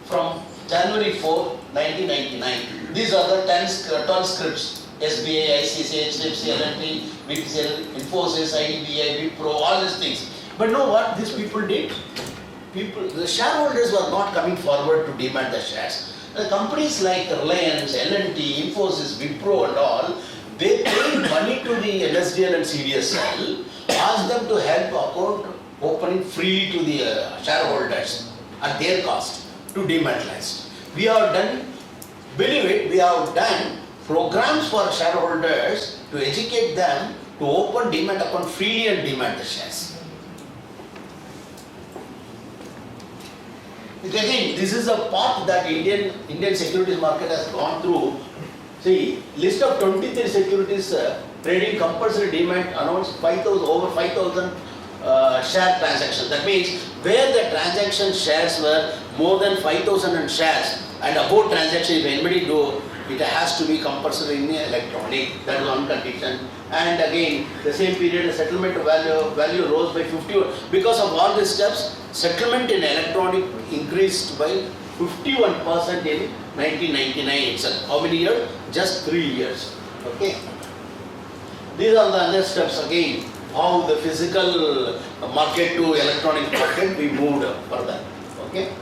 from January 4, 1999. These are the 12 scripts: SBI, ICICI, HDFC, L&T, BPCL, Infosys, IDBI, Wipro, all these things. But know what these people did? The shareholders were not coming forward to demand the shares. The companies like Reliance, L&T, Infosys, Wipro and all, they paid money to the NSDL and CDSL, asked them to help account opening freely to the shareholders at their cost to dematerialize. We have done, believe it, we have done programs for shareholders to educate them to open demat account freely and demat the shares. Again, this is a path that Indian securities market has gone through. See, list of 23 securities trading compulsory demat announced over 5,000 share transactions. That means where the transaction shares were more than 5,000 shares and above transaction, if anybody do It has to be compulsory in electronic. That is one condition. And again, the same period, the settlement value rose by 51. Because of all these steps, settlement in electronic increased by 51% in 1999 itself. How many years? Just 3 years. Okay. These are the other steps again. How the physical market to electronic market we moved further. Okay.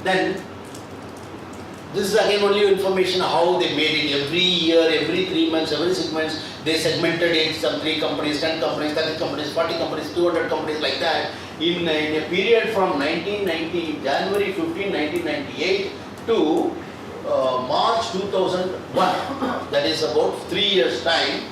Then this is again only information how they made it every year, every 3 months, every 6 months. They segmented it, some 3 companies, 10 companies, 30 companies, 40 companies, 200 companies like that. In a period from 1990, January 15, 1998 to March 2001, that is about 3 years time,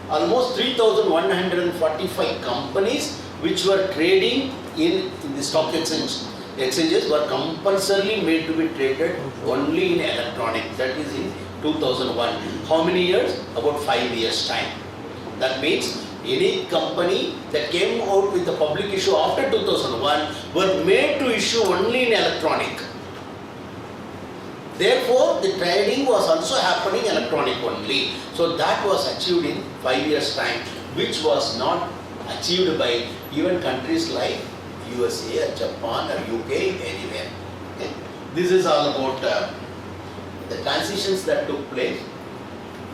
almost 3,145 companies which were trading in the stock exchanges were compulsorily made to be traded only in electronic. That is in 2001. How many years? About 5 years time. That means any company that came out with a public issue after 2001 were made to issue only in electronic. Therefore, the trading was also happening electronic only. So that was achieved in 5 years time, which was not achieved by even countries like USA or Japan or UK, anywhere. Okay. This is all about the transitions that took place.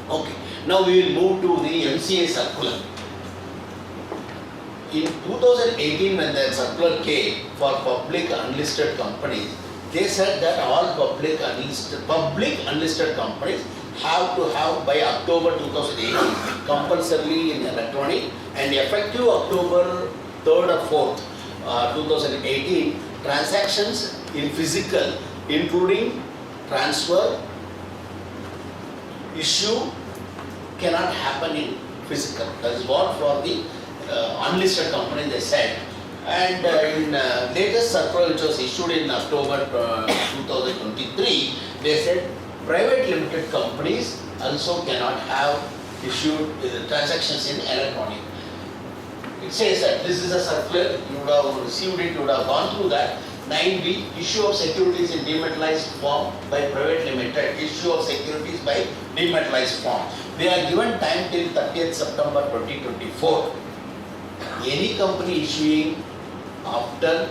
Okay. Now we will move to the MCA circular. In 2018, when the circular came for public unlisted companies, they said that all public unlisted companies have to have by October 2018 compulsorily in electronic, and effective October 3rd or 4th 2018, transactions in physical including transfer, issue cannot happen in physical. That is what for the unlisted company they said. And in latest circular which was issued in October 2023, they said private limited companies also cannot have issued transactions in electronic. It says that this is a circular, you would have received it, you would have gone through that. 9B, issue of securities in dematerialized form by private limited, issue of securities by dematerialized form. They are given time till 30th September 2024. Any company issuing after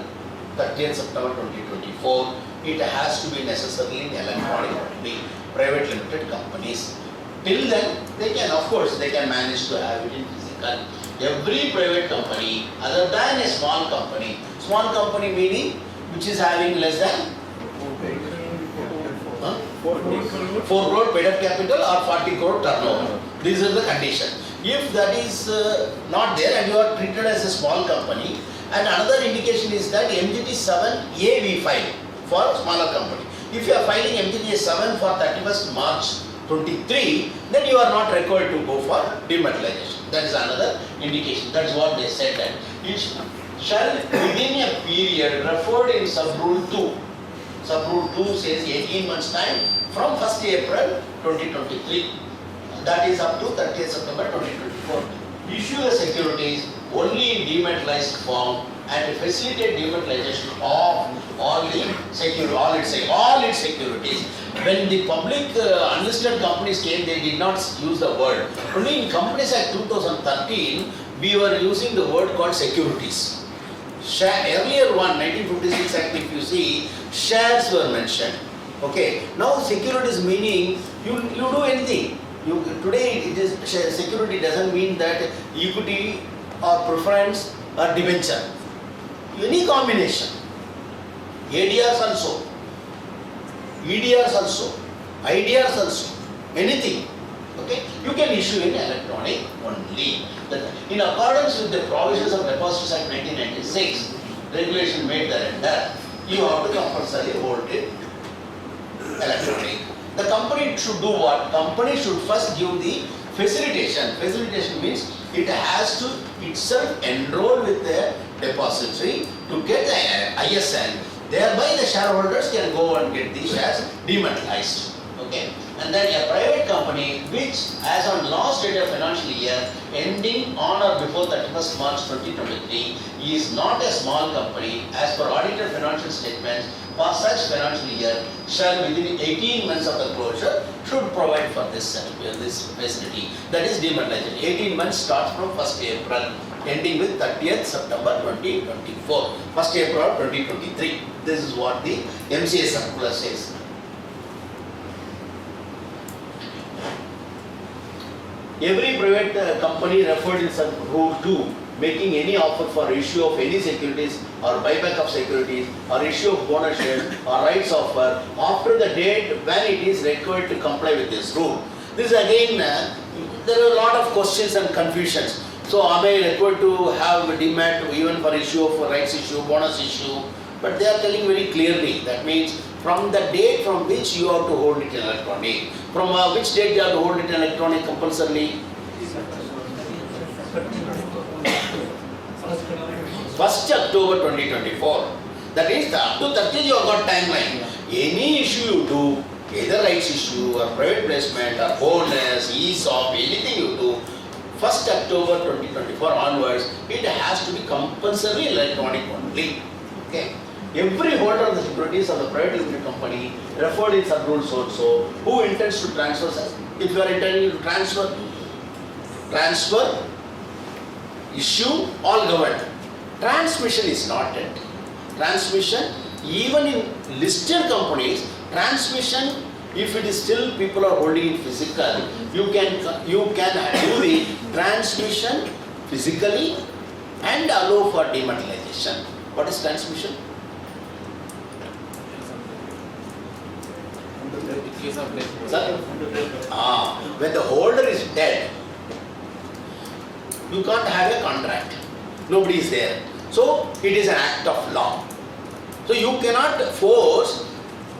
30th September 2024, it has to be necessarily in electronic, be private limited companies. Till then, they can, of course, they can manage to have it in physical. Every private company, other than a small company meaning which is having less than 4 crore paid up capital or 40 crore turnover. These are the condition. If that is not there and you are treated as a small company, and another indication is that MGT 7A we file for smaller company. If you are filing MGT 7 for 31st March 23, then you are not required to go for dematerialization. That is another indication. That is what they said, that it shall within a period referred in sub-rule 2. Sub-rule 2 says 18 months time from 1st April 2023. That is up to 30th September 2024. Issue the securities only in dematerialized form and facilitate dematerialization of all its securities. When the public unlisted companies came, they did not use the word. Only in Companies Act 2013, we were using the word called securities. Earlier one, 1956 Act, if you see, shares were mentioned. Okay. Now securities meaning you do anything. Today it is security doesn't mean that equity or preference or debenture. Any combination. ADRs also, EDRs also, IDRs also, anything. Okay, you can issue in electronic only. In accordance with the provisions of Depositories Act 1996, regulation made thereunder, you have to compulsorily hold it electronic. The company should do what? Company should first give the facilitation. Facilitation means it has to itself enroll with the depository to get the ISN. Thereby the shareholders can go and get the shares dematerialized. Okay, and then a private company which as on last date of financial year ending on or before 31st March 2023 is not a small company as per audited financial statements for such financial year shall within 18 months of the closure should provide for this facility, that is dematization. 18 months starts from 1st April ending with 30th September 2024, 1st April 2023. This is what the MCA circular says. Every private company referred in some rule 2 making any offer for issue of any securities or buyback of securities or issue of bonus shares or rights offer after the date when it is required to comply with this rule. This again, there are a lot of questions and confusions. So am I required to have a demat even for issue of rights issue, bonus issue? But they are telling very clearly, that means from the date from which you have to hold it in electronic. From which date you have to hold it in electronic compulsorily? 1st October 2024. That is up to 30 you have got timeline. Any issue you do, either rights issue or private placement or bonus, ESOP, anything you do, 1st October 2024 onwards, it has to be compulsory electronic only. Okay. Every holder of the securities of the private limited company referred in sub rules also who intends to transfer, if you are intending to transfer, issue, all governed. Transmission is not it. Transmission, even in listed companies, transmission, if it is still people are holding it physical, you can do the transmission physically and allow for dematerialization. What is transmission? Sir? When the holder is dead, you can't have a contract. Nobody is there. So it is an act of law. So you cannot force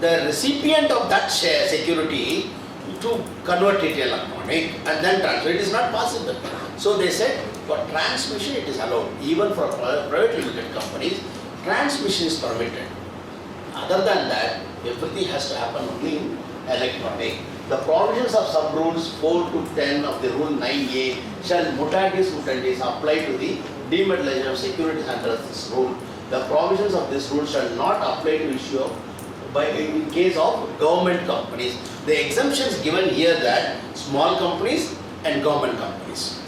the recipient of that share security to convert it to electronic and then transfer. It is not possible. So they said for transmission it is allowed. Even for private limited companies, transmission is permitted. Other than that, everything has to happen only in electronic. The provisions of sub rules 4 to 10 of the rule 9A shall mutatis mutandis apply to the dematerialization of securities under this rule. The provisions of this rule shall not apply to issue of in case of government companies. The exemptions given here that small companies and government companies.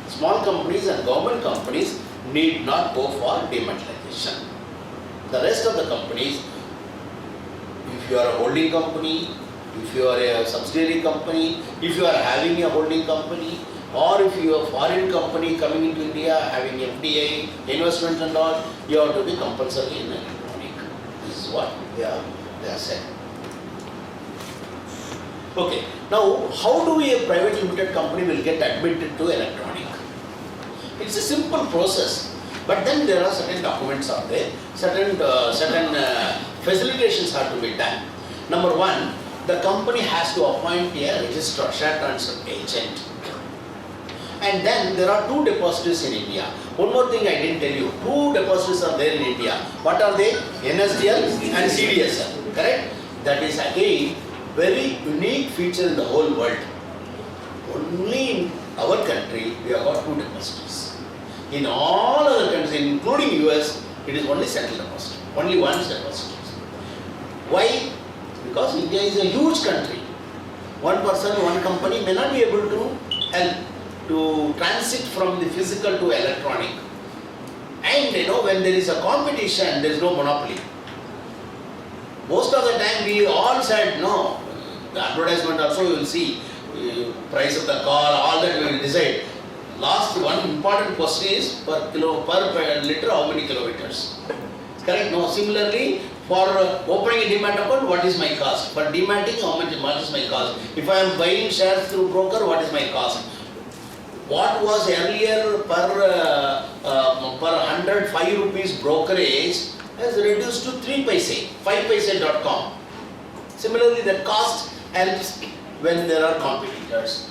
Small companies and government companies need not go for dematerialization. The rest of the companies, if you are a holding company, if you are a subsidiary company, if you are having a holding company, or if you are a foreign company coming into India, having FDI, investments and all, you have to be compulsory in electronic. This is what they are saying. Okay, now how do a private limited company will get admitted to electronic? It's a simple process, but then there are certain documents out there, certain facilitations have to be done. Number one, the company has to appoint a registrar, share transfer agent. And then there are two depositories in India. One more thing I didn't tell you, two depositories are there in India. What are they? NSDL and CDSL, correct? That is again very unique feature in the whole world. Only in our country we have got two depositories. In all other countries, including US, it is only central depository. Only one depository. Why? Because India is a huge country. One person, one company may not be able to help to transit from the physical to electronic. And when there is a competition, there is no monopoly. Most of the time we all said no. The advertisement also you will see, price of the car, all that we will decide. Last one important question is per liter how many kilometers. Correct? No. Similarly, for opening a demat account, what is my cost? For dematting, how much is my cost? If I am buying shares through broker, what is my cost? What was earlier per 105 rupees brokerage has reduced to 3 paise, 5paise.com. Similarly, the cost helps when there are competitors.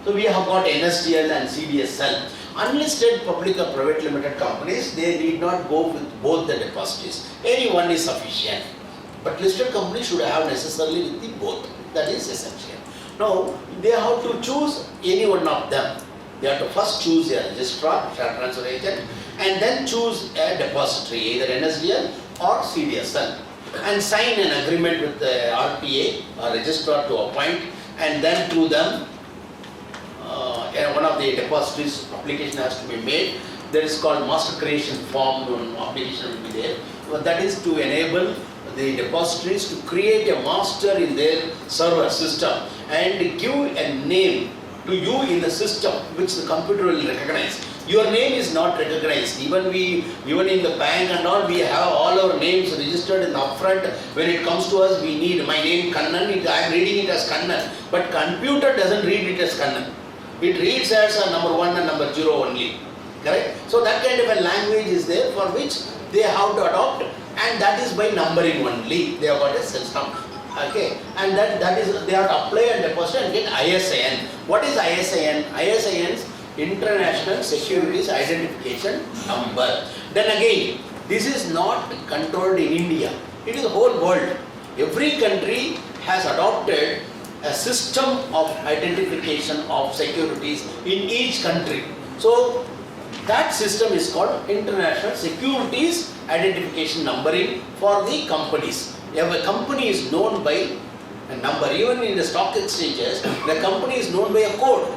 So we have got NSDL and CDSL. Unlisted public or private limited companies, they need not go with both the depositories. Any one is sufficient. But listed company should have necessarily with the both. That is essential. Now, they have to choose any one of them. They have to first choose a registrar, share transfer agent, and then choose a depository, either NSDL or CDSL, and sign an agreement with the RTA or registrar to appoint, and then through them, one of the depositories application has to be made. That is called master creation form application will be there. That is to enable the depositories to create a master in their server system and give a name to you in the system which the computer will recognize. Your name is not recognized. Even in the bank and all, we have all our names registered in the upfront. When it comes to us, we need my name Kannan. I am reading it as Kannan, but computer doesn't read it as Kannan. It reads as a number 1 and number 0 only. Correct? So that kind of a language is there for which they have to adopt, and that is by numbering only. They have got a system. Okay, and that is they have to apply and deposit and get ISIN. What is ISIN? ISIN's International Securities Identification Number. Then again, this is not controlled in India. It is the whole world. Every country has adopted a system of identification of securities in each country. So that system is called International Securities Identification Numbering for the companies. If a company is known by a number, even in the stock exchanges, the company is known by a code.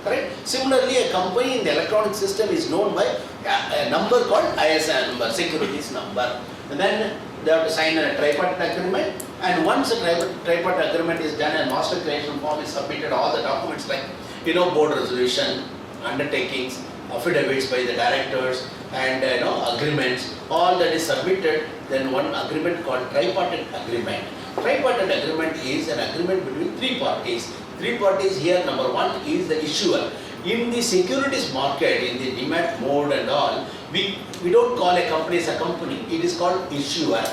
Correct? Similarly, a company in the electronic system is known by a number called ISIN number, securities number. And then they have to sign a tripartite agreement. And once a tripartite agreement is done, a master creation form is submitted, all the documents like, board resolution, undertakings, affidavits by the directors, and agreements, all that is submitted. Then one agreement called tripartite agreement. Tripartite agreement is an agreement between three parties. Three parties here, number 1 is the issuer. In the securities market, in the demat mode and all, we don't call a company as a company. It is called issuer.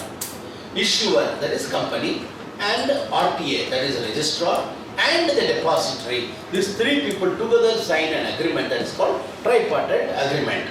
Issuer, that is company, and RTA, that is registrar, and the depository. These three people together sign an agreement that is called tripartite agreement.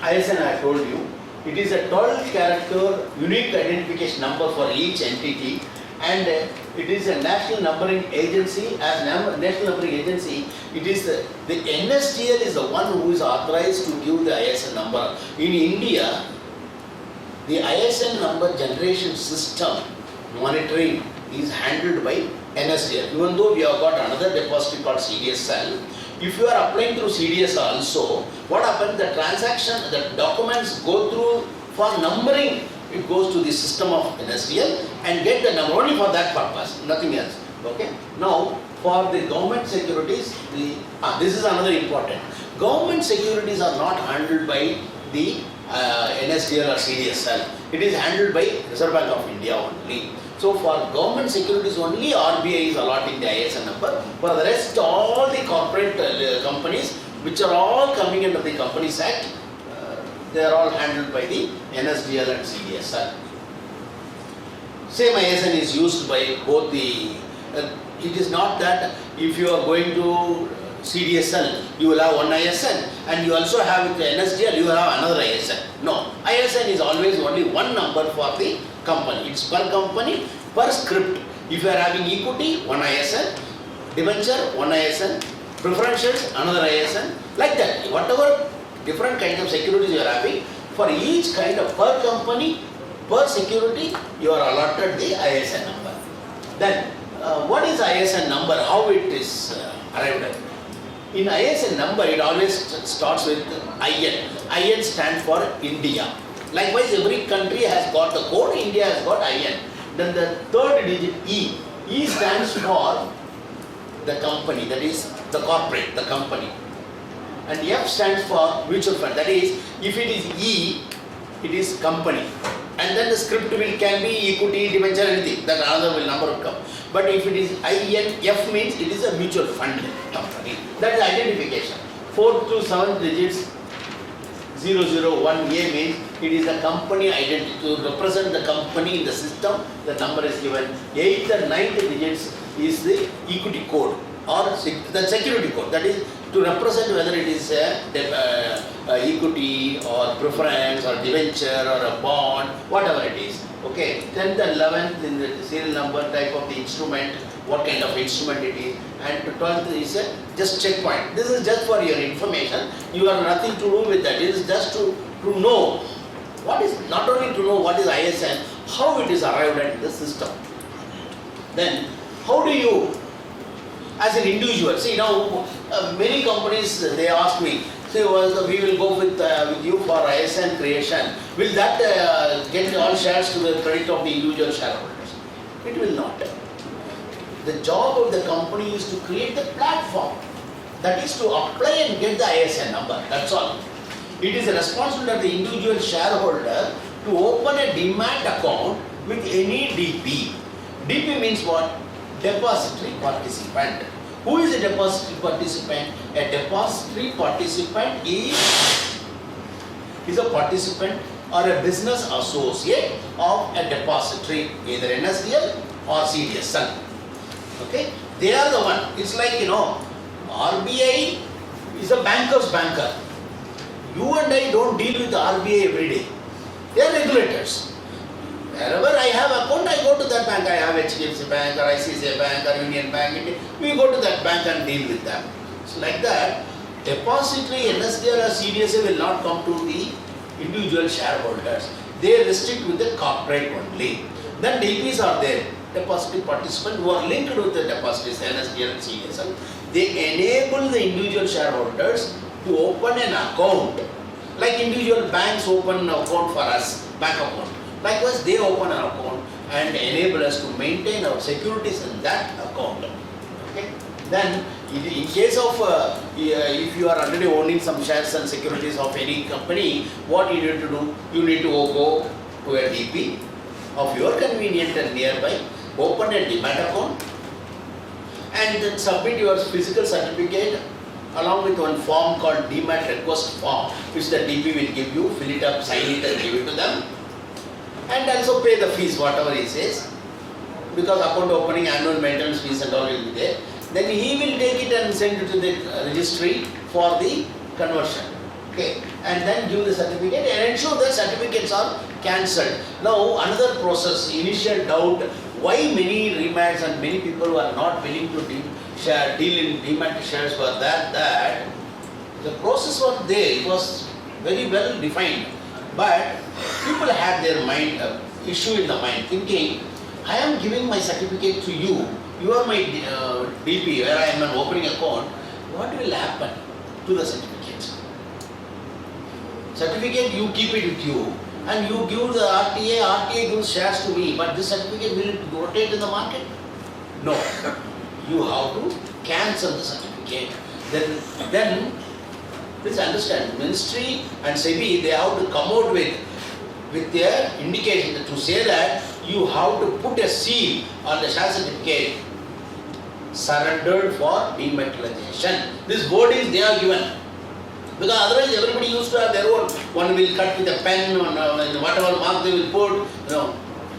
ISIN I told you, it is a 12-character unique identification number for each entity, and it is a national numbering agency. As national numbering agency, it is the NSDL is the one who is authorized to give the ISIN number. In India, the ISIN number generation system monitoring is handled by NSDL. Even though we have got another depository called CDSL, if you are applying through CDSL also, what happens? The transaction, the documents go through for numbering. It goes to the system of NSDL and get the number only for that purpose, nothing else. Okay. Now, for the government securities, this is another important. Government securities are not handled by the NSDL or CDSL. It is handled by Reserve Bank of India only. So for government securities only, RBI is allotting the ISIN number. For the rest, all the corporate companies, which are all coming under the Companies Act, they are all handled by the NSDL and CDSL. Same ISIN is used by both the, it is not that if you are going to CDSL, you will have one ISIN, and you also have with the NSDL, you will have another ISIN. No, ISIN is always only one number for the company. It's per company, per script. If you are having equity, one ISIN, debenture, one ISIN, preferentials, another ISIN, like that. Whatever different kinds of securities you are having, for each kind of per company, per security, you are allotted the ISIN number. Then, what is ISIN number? How it is arrived at? In ISIN number, it always starts with IN. IN stands for India. Likewise, every country has got the code, India has got IN. Then the third digit E. E stands for the company, that is the corporate, the company. And F stands for mutual fund, that is, if it is E, it is company. And then the script can be equity, debenture, anything, that another number will come. But if it is IN, F means it is a mutual fund company. That is identification. 4th to 7th digits, 001A means it is a company identity. To represent the company in the system, the number is given. 8th and 9th digits is the equity code or the security code. That is to represent whether it is equity or preference or debenture or a bond, whatever it is. Okay, 10th and 11th in the serial number type of the instrument, what kind of instrument it is, and 12th is a just checkpoint. This is just for your information. You have nothing to do with that. It is just to know what is, not only to know what is ISN, how it is arrived at the system. Then how do you, as an individual, see now many companies they ask me, say well, we will go with you for ISN creation. Will that get all shares to the credit of the individual shareholders? It will not. The job of the company is to create the platform. That is to apply and get the ISN number. That's all. It is a responsibility of the individual shareholder to open a demat account with any DP. DP means what? Depository participant. Who is a depository participant? A depository participant is a participant or a business associate of a depository, either NSDL or CDSL. Okay? They are the one. It's like, RBI is a banker's banker. You and I don't deal with the RBI every day. They are regulators. Wherever I have account, I go to that bank. I have HDFC Bank or ICICI Bank or Union Bank. We go to that bank and deal with them. So like that, depository, NSDL or CDSA will not come to the individual shareholders. They restrict with the corporate only. Then DPs are there, depository participants who are linked with the depositories, NSDL and CDSL. They enable the individual shareholders to open an account. Like individual banks open an account for us, bank account. Likewise, they open an account and enable us to maintain our securities in that account. Okay? Then, in case of if you are already owning some shares and securities of any company, what you need to do? You need to go to a DP of your convenience and nearby, open a demat account, and then submit your physical certificate along with one form called demat request form, which the DP will give you. Fill it up, sign it, and give it to them. And also pay the fees, whatever he says, because account opening, annual maintenance fees and all will be there. Then he will take it and send it to the registry for the conversion. Okay, and then give the certificate and ensure that certificates are cancelled. Now another process, initial doubt, why many remats and many people who are not willing to deal in demat shares were that the process was there, it was very well defined. But people had their mind, issue in the mind, thinking, I am giving my certificate to you, you are my DP, where I am an opening account, what will happen to the certificate? Certificate, you keep it with you, and you give the RTA gives shares to me, but this certificate will rotate in the market? No. You have to cancel the certificate. Then please understand, Ministry and SEBI, they have to come out with their indication to say that you have to put a seal on the share certificate surrendered for dematerialization. This word is they are given. Because otherwise everybody used to have their own. One will cut with a pen, whatever mark they will put.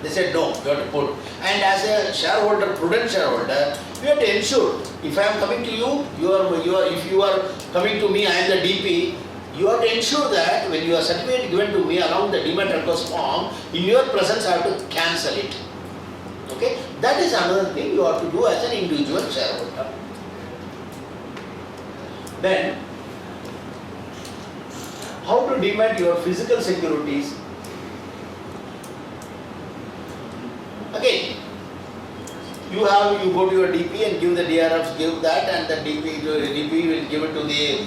They said no, you have to put. And as a shareholder, prudent shareholder, you have to ensure, if I am coming to you, if you are coming to me, I am the DP, you have to ensure that when your certificate given to me along the demat request form, in your presence I have to cancel it. Okay? That is another thing you have to do as an individual shareholder. Then, how to demat your physical securities? Again, you go to your DP and give the DRFs, give that, and the DP will give it to the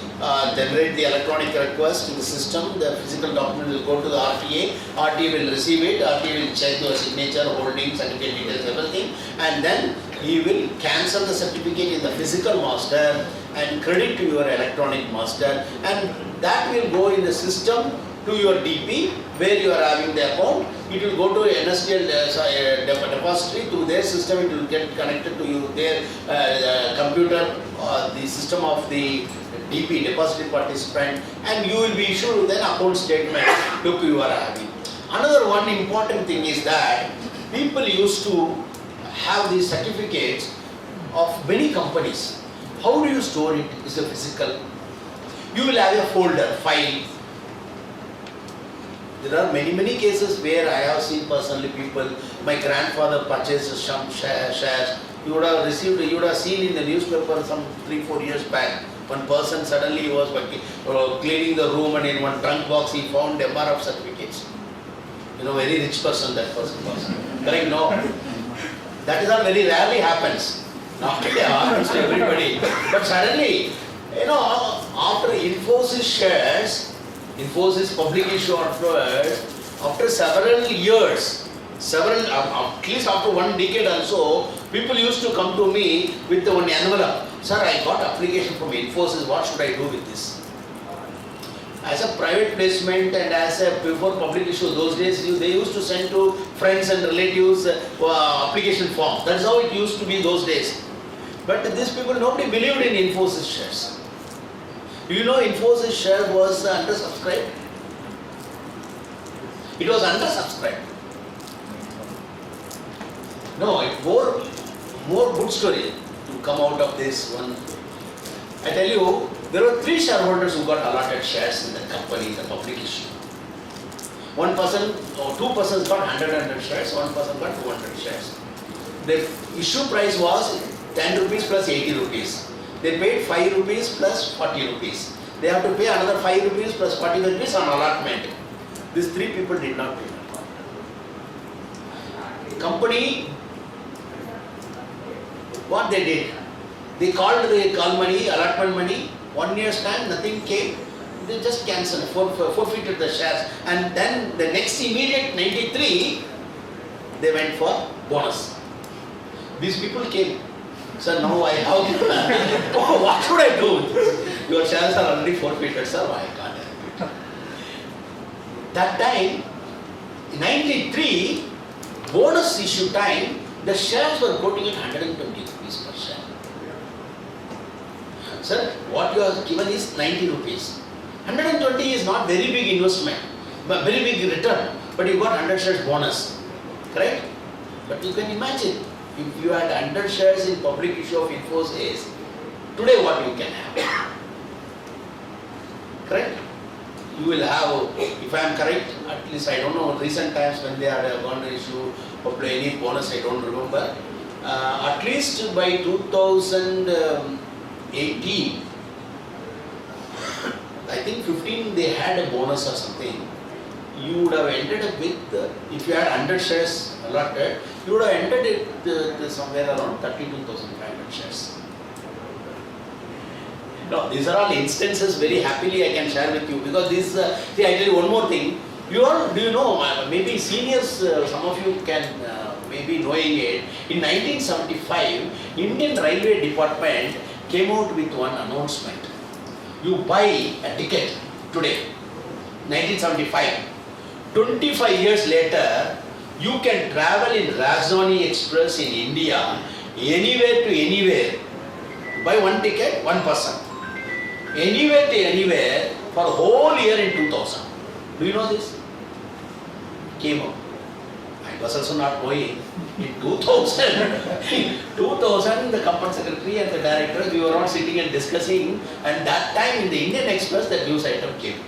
generate the electronic request to the system. The physical document will go to the RTA. RTA will receive it. RTA will check your signature, holding, certificate details, everything, and then he will cancel the certificate in the physical master and credit to your electronic master, and that will go in the system to your DP where you are having the account. It will go to NSDL depository. Through their system it will get connected to their computer, the system of the DP, depository participant, and you will be issued with an account statement. Look, you are having. Another one important thing is that people used to have these certificates of many companies. How do you store it? Is a physical. You will have a folder, file, There are many cases where I have seen personally people, my grandfather purchased some shares. You would have seen in the newspaper some 3-4 years back. One person suddenly was cleaning the room and in one trunk box he found MRF certificates. Very rich person that person was. Correct? No. That is all very rarely happens. Not today, happens to everybody. But suddenly, after Infosys shares, Infosys public issue afterwards, after several years, at least after 1 decade also, people used to come to me with one envelope. Sir, I got application from Infosys, what should I do with this? As a private placement and as a before public issue, those days they used to send to friends and relatives application form. That's how it used to be those days. But these people, nobody believed in Infosys shares. Infosys share was undersubscribed. It was undersubscribed. No, it more good story to come out of this one. I tell you, there were 3 shareholders who got allotted shares in the company in the public issue. One person or 2 persons got 100 shares, one person got 200 shares. The issue price was 10 rupees plus 80 rupees. They paid 5 rupees plus 40 rupees. They have to pay another 5 rupees plus 40 rupees on allotment. These 3 people did not pay. The company, what they did? They called the call money, allotment money. 1 year's time, nothing came. They just cancelled, forfeited the shares. And then the next immediate 93, they went for bonus. These people came. Sir, now I have, what should I do? Your shares are already forfeited, sir. I can't help it. That time, in 93, bonus issue time, the shares were quoting at 120 rupees per share. Sir, what you have given is 90 rupees. 120 is not very big investment, but very big return. But you got 100 shares bonus. Correct? But you can imagine, if you had 100 shares in public issue of Infosys, today what you can have? Correct? You will have, if I am correct, at least I don't know, recent times when they had gone to issue any bonus, I don't remember. At least by 2018, I think 15 they had a bonus or something. You would have ended up with, if you had 100 shares allotted, you would have ended it somewhere around 32,500 shares. No, these are all instances very happily I can share with you, because this, see, I tell you one more thing. You all, do you know, maybe seniors, some of you can maybe knowing it, in 1975, Indian Railway Department came out with one announcement. You buy a ticket today, 1975. 25 years later, you can travel in Rajdhani Express in India, anywhere to anywhere. Buy one ticket, one person. Anywhere to anywhere for whole year in 2000. Do you know this? Came out. I was also not knowing. In 2000, the company secretary and the directors, we were all sitting and discussing, and that time in the Indian Express, that news item came.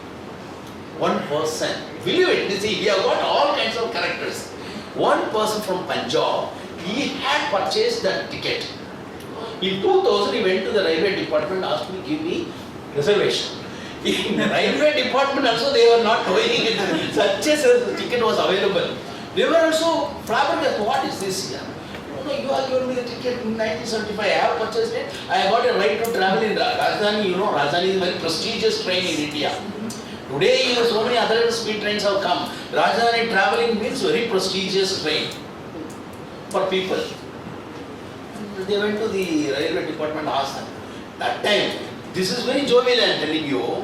One person, believe it, you see, we have got all kinds of characters. One person from Punjab, he had purchased that ticket. In 2000, he went to the railway department, asked me, give me reservation. In the railway department also, they were not knowing it. Such a ticket was available. They were also flabbergasted. What is this here? No, you have given me the ticket in 1975. I have purchased it. I have got a right to travel in Rajdhani. You know, Rajdhani is a very prestigious train in India. Today, so many other speed trains have come. Rajdhani traveling means very prestigious train for people. They went to the railway department and asked them. That time, this is very jovial, I am telling you.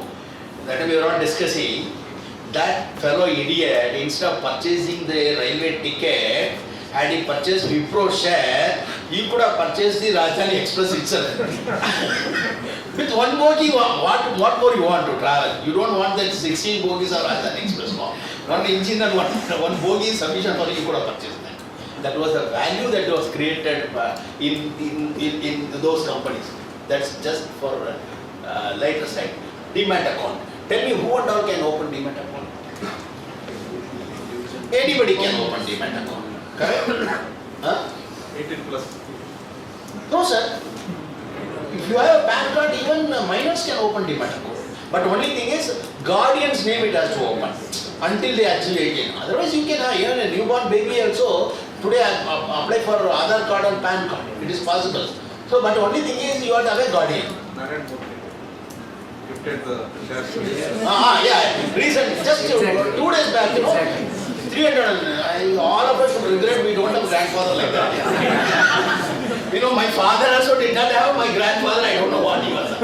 That time we were all discussing. That fellow idiot, instead of purchasing the railway ticket, had he purchased Wipro share, he could have purchased the Rajdhani Express itself. With one bogie, what more you want to travel? You don't want that 16 bogies of Rajdhani Express. No. One engine and one bogie is sufficient for you could have purchased that. That was the value that was created in those companies. That's just for lighter side. Demat account. Tell me who and all can open demat account? Anybody can open demat account. Correct? Huh? 18 plus. No, sir. If you have a PAN card, even minors can open demat account. But only thing is, guardian's name it has to open until they actually 18. Otherwise, you can even a newborn baby also. Today, I apply for Aadhaar card and PAN card. It is possible. So, but only thing is, you have to have a guardian. Narayan Murthy gifted the shares. Yeah. Recent, just 2 days back, 300. All of us should regret we don't have grandfather like that. My father also did not have. My grandfather, I don't know what he was.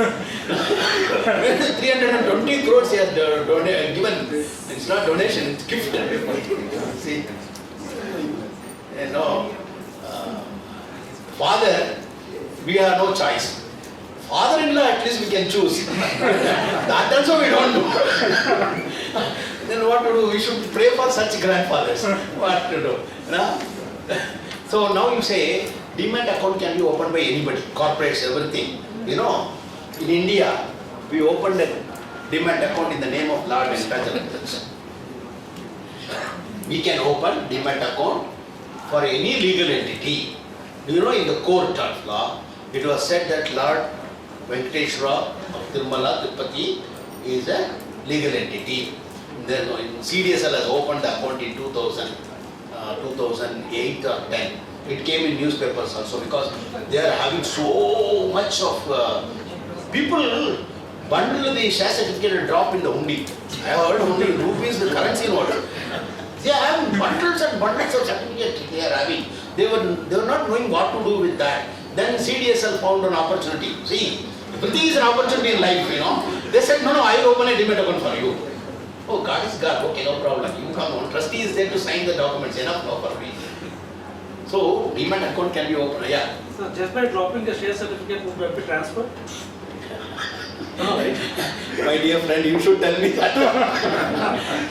320 crores he has given. It's not donation, it's gift. See, father, we have no choice. Father-in-law, at least we can choose. That also we don't do. Then what to do? We should pray for such grandfathers. What to do? So now you say, demat account can be opened by anybody, corporates, everything. In India, we opened a demat account in the name of Lord Venkataraman. We can open demat account for any legal entity. In the court of law, it was said that Lord Venkateshwara of Tirumala, Tirupati is a legal entity. Then CDSL has opened the account in 2008 or 10. It came in newspapers also because they are having so much of people bundle the share certificate and drop in the hundi. I have heard hundi, rupees, the currency note. They are having bundles and bundles of certificates they are having. They were not knowing what to do with that. Then CDSL found an opportunity. See, everything is an opportunity in life, They said, no, I will open a demat account for you. Oh, God is God. Okay, no problem. You come on. Trustee is there to sign the documents. Enough now for me. So, demat account can be opened. Yeah. So, just by dropping the share certificate, would that be transferred? No, right? My dear friend, you should tell me that.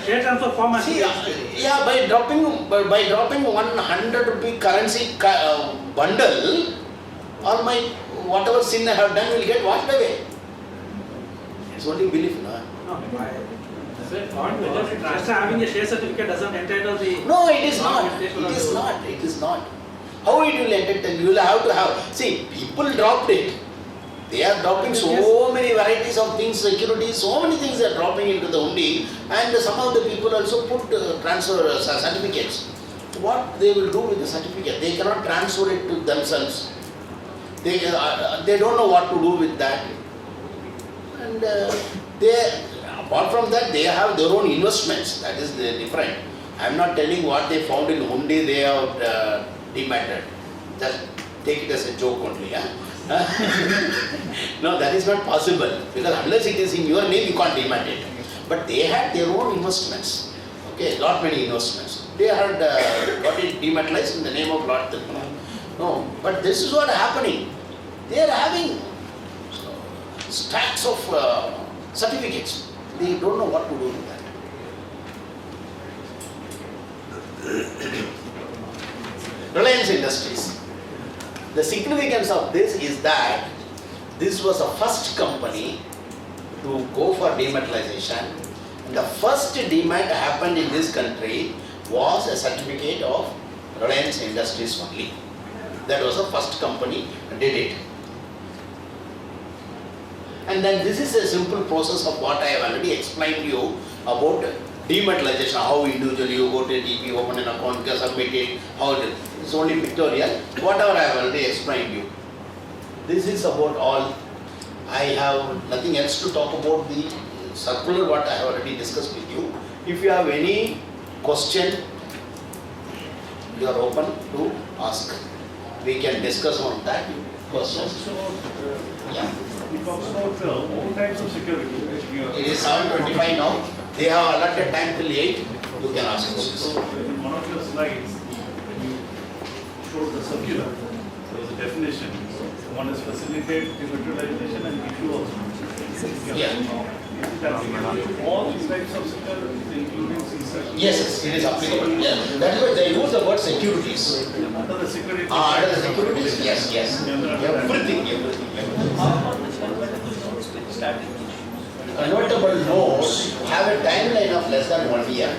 Share transfer form. See, by dropping 100 rupee currency bundle, all my whatever sin I have done will get washed away. It's only belief, no? Just having a share certificate doesn't entitle the... No, it is not. It is not. How it will entitle? You will have to have... See, people dropped it. They are dropping so many varieties of things, securities, so many things are dropping into the hundi, and some of the people also put transfer certificates. What they will do with the certificate? They cannot transfer it to themselves. They don't know what to do with that. And apart from that, they have their own investments. That is different. I am not telling what they found in hundi they have dematted. Just take it as a joke only. No, that is not possible, because unless it is in your name, you can't demat it. But they had their own investments. Okay, lot many investments. They had got it dematerialized in the name of Lord Tirumala. No, but this is what is happening. They are having stacks of certificates. They don't know what to do with that. Reliance Industries. The significance of this is that this was the first company to go for dematerialization. And the first demat happened in this country was a certificate of Reliance Industries only. That was the first company that did it. And then this is a simple process of what I have already explained to you about dematerialization, how individually you go to DP, open an account, submit it, how it is. It's only pictorial. Whatever I have already explained you. This is about all. I have nothing else to talk about the circular what I have already discussed with you. If you have any question, you are open to ask. We can discuss on that questions. Yeah. It talks about all types of security. It is 7:25 now. They have allotted time till 8. You can ask questions. So in one of your slides, when you showed the circular, there was a definition. One is facilitate dematerialization and issue also. Yeah. Is it applicable to all these types of securities, including CSEC? Yes, it is applicable. Yeah. That is why they use the word securities. Under the security. Under the securities, yes. Everything. Convertible notes have a timeline of less than 1 year.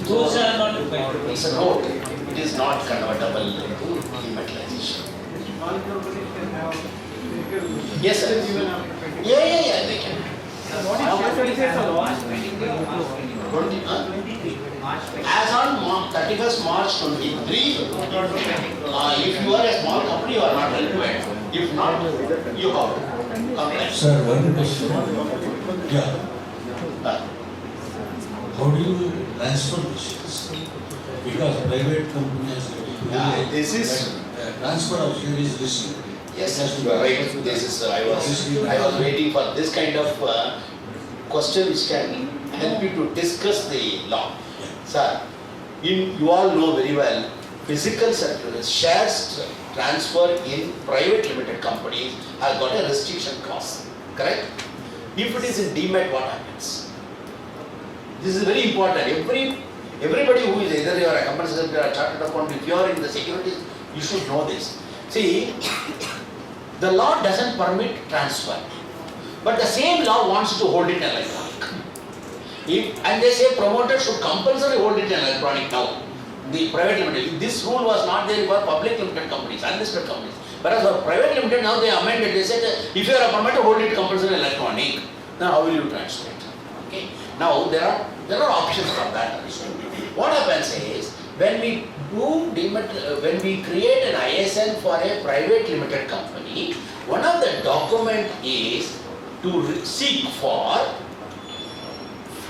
Those are not required. It's a note. It is not convertible into dematerialization. Small companies can have, they can. Yes, sir. Yeah, they can. How much will say for launch? 20, as on 31st March 23, if you are a small company, you are not required. If not, you have to comply. Sir, one question. Yeah. How do you transfer the shares? Because private company has Yeah, this is. transfer of shares is risky. Yes, you are right. This is, I was waiting for this kind of question which can help you to discuss the law. Sir, you all know very well, physical shares transfer in private limited companies has got a restriction clause, correct? If it is in demat, what happens? This is very important. Everybody who is either you are a company secretary or a chartered accountant, if you are in the securities, you should know this. See, the law doesn't permit transfer, but the same law wants to hold it electronic. And they say promoters should compulsory hold it electronic now. The private limited, this rule was not there for public limited companies, unlisted companies. Whereas for private limited, now they amended, they said if you are a promoter, hold it compulsory electronic. Now how will you transfer it? Okay. Now there are options for that. What happens is, when we create an ISN for a private limited company, one of the document is to seek for